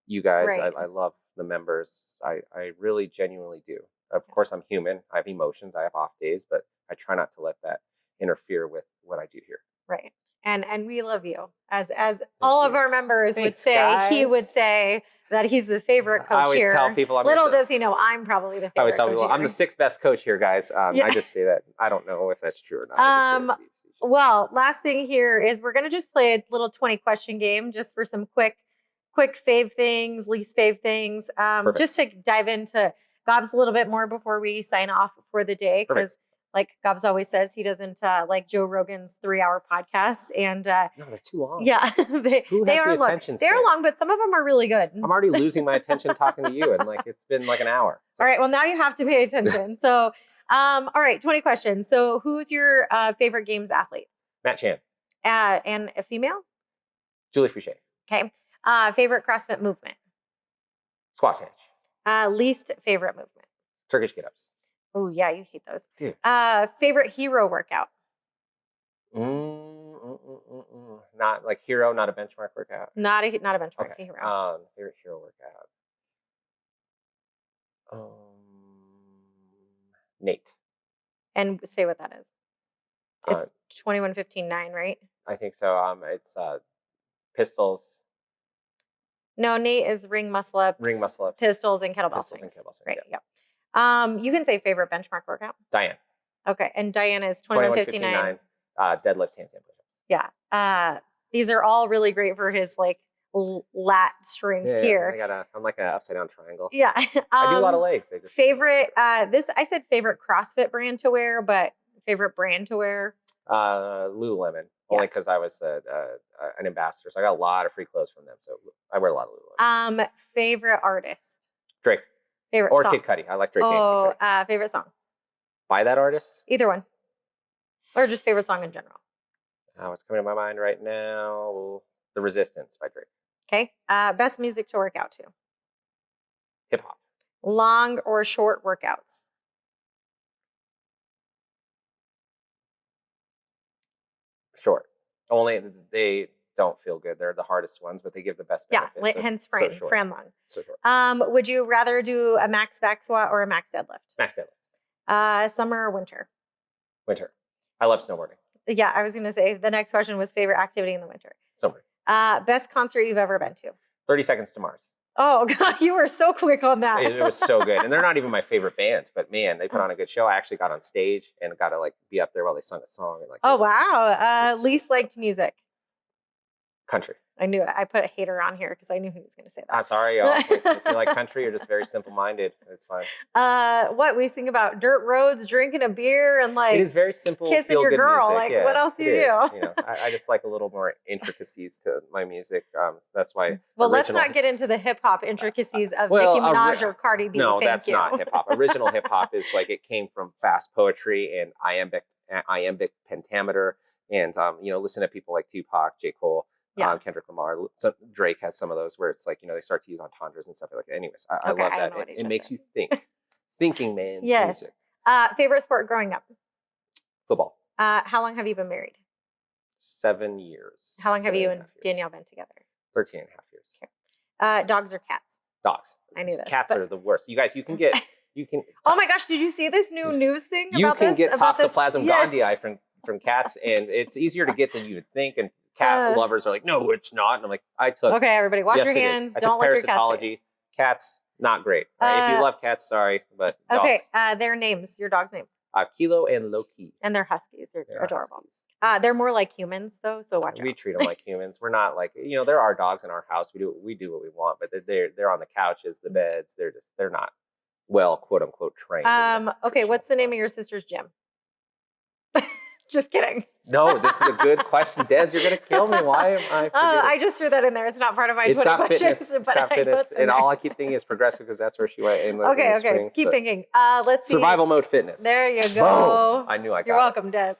you guys. Right. I love the members. I really genuinely do. Of course, I'm human. I have emotions. I have off days, but I try not to let that interfere with what I do here. Right. And we love you. As all of our members would say, guys. He would say that he's the favorite coach I always here. tell people, little does he know, I'm probably the favorite. I always tell coach people, here. I'm the 6th best coach here, guys. I just say that. I don't know if that's true or not. I just say it to be Well, last thing here is we're going to just play a little 20 question game just for some quick fave things, least fave things. Just to dive into Gobs a little bit more before we sign off for the day. Because like Gobs always says, he doesn't like Joe Rogan's 3-hour podcasts. And no, they're too long. Yeah. Who has the attention span? They're long, but some of them are really good. I'm already losing my attention talking to you, and like it's been like an hour. So. All right. Well, now you have to pay attention. So, all right, 20 questions. So who's your favorite games athlete? Matt Chan. And a female? Julie Fouché. Okay. Favorite CrossFit movement? Squat snatch. Least favorite movement? Turkish get-ups. Oh, yeah, you hate those. Dude. Favorite hero workout? Not like hero, not a benchmark workout. Not a benchmark. Okay. Hero. Favorite hero workout. Nate. And say what that is. It's 21:15:9, right? I think so. It's pistols. No, Nate is ring muscle ups, pistols, and kettlebell swings. Right. Yep. You can say favorite benchmark workout. Diane. Okay, and Diane is 21:59. Deadlifts, handstand push-ups. Yeah. These are all really great for his like lat strength here. I'm like an upside down triangle. Yeah. I do a lot of legs. Favorite. I said favorite CrossFit brand to wear, but favorite brand to wear. Lululemon. Only because I was an ambassador, so I got a lot of free clothes from them. So I wear a lot of Lululemon. Favorite artist. Drake. Favorite or song. Kid Cudi. I like Drake. Oh, favorite song. By that artist. Either one, or just favorite song in general. What's coming to my mind right now? The Resistance by Drake. Okay. Best music to work out to. Hip hop. Long or short workouts. Short. Only they don't feel good. They're the hardest ones, but they give the best benefits. Yeah, hence Fran long. So short. Would you rather do a max back squat or a max deadlift? Max deadlift. Summer or winter? Winter. I love snowboarding. Yeah, I was going to say the next question was favorite activity in the winter. Snowboarding. Best concert you've ever been to? 30 Seconds to Mars. Oh, God, you were so quick on that. It was so good. And they're not even my favorite bands, but man, they put on a good show. I actually got on stage and got to like be up there while they sung a song. And, like, oh, wow. Least liked music? Country. I knew it. I put a hater on here because I knew he was going to say that. Sorry, y'all. If you like country, you're just very simple-minded. It's fine. What we sing about dirt roads, drinking a beer, and like it is very simple, kissing your girl. Music. Like, yeah, what else do you do? You know, I just like a little more intricacies to my music. That's why. Well, let's not get into the hip hop intricacies of Nicki Minaj or Cardi B. No, that's not hip hop. Original hip hop is like it came from fast poetry and iambic pentameter, and listen to people like Tupac, J. Cole. Yeah. Kendrick Lamar. So Drake has some of those where it's like, they start to use entendres and stuff like that. Anyways, I love that. It makes you think. Thinking man's music. Favorite sport growing up? Football. How long have you been married? 7 years. How long have you and Danielle been together? 13 and a half years. Okay. Dogs or cats? Dogs. I knew this. Cats are the worst. You guys, you can. Oh my goch, did you see this new news thing about this? You can get Toxoplasma gondii from cats, and it's easier to get than you would think, and cat lovers are like, no, it's not. And I'm like, Okay, everybody, wash your hands. Don't let your cats. Cats, not great. Right? If you love cats, sorry, but dogs. Okay, their names, your dog's names. Kilo and Loki. And they're huskies. They're adorable. Huskies. They're more like humans, though, so watch out. We treat them like humans. We're not like, there are dogs in our house. We do what we want, but they're on the couches, the beds. They're not well, quote unquote, trained. Okay, what's the name of your sister's gym? Just kidding. No, this is a good question. Des, you're going to kill me. Why am I forgetting? I just threw that in there. It's not part of my 20 questions. It's got fitness. And all I keep thinking is progressive because that's where she went in the spring. Keep thinking. Let's see. Survival mode fitness. There you go. Boom. I knew I got it. You're welcome, Des.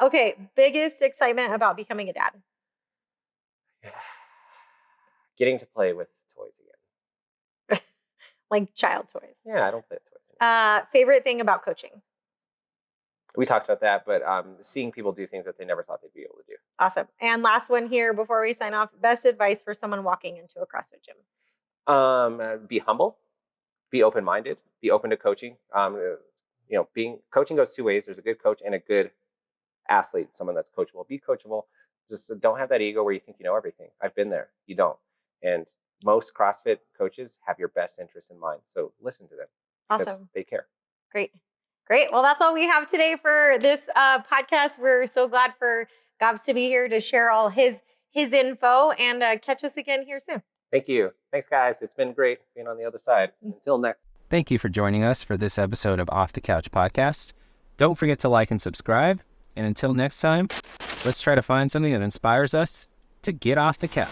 Okay, biggest excitement about becoming a dad? Getting to play with toys again. Like child toys? Yeah, I don't play with toys anymore. Favorite thing about coaching? We talked about that, but seeing people do things that they never thought they'd be able to do. Awesome. And last one here before we sign off, best advice for someone walking into a CrossFit gym? Be humble, be open-minded, be open to coaching. Coaching goes two ways. There's a good coach and a good athlete, someone that's coachable. Be coachable. Just don't have that ego where you think you know everything. I've been there. You don't. And most CrossFit coaches have your best interests in mind. So listen to them. Awesome. They care. Great. Great. Well, that's all we have today for this podcast. We're so glad for Gabs to be here to share all his info, and catch us again here soon. Thank you. Thanks, guys. It's been great being on the other side. Until next. Thank you for joining us for this episode of Off the Couch Podcast. Don't forget to like and subscribe. And until next time, let's try to find something that inspires us to get off the couch.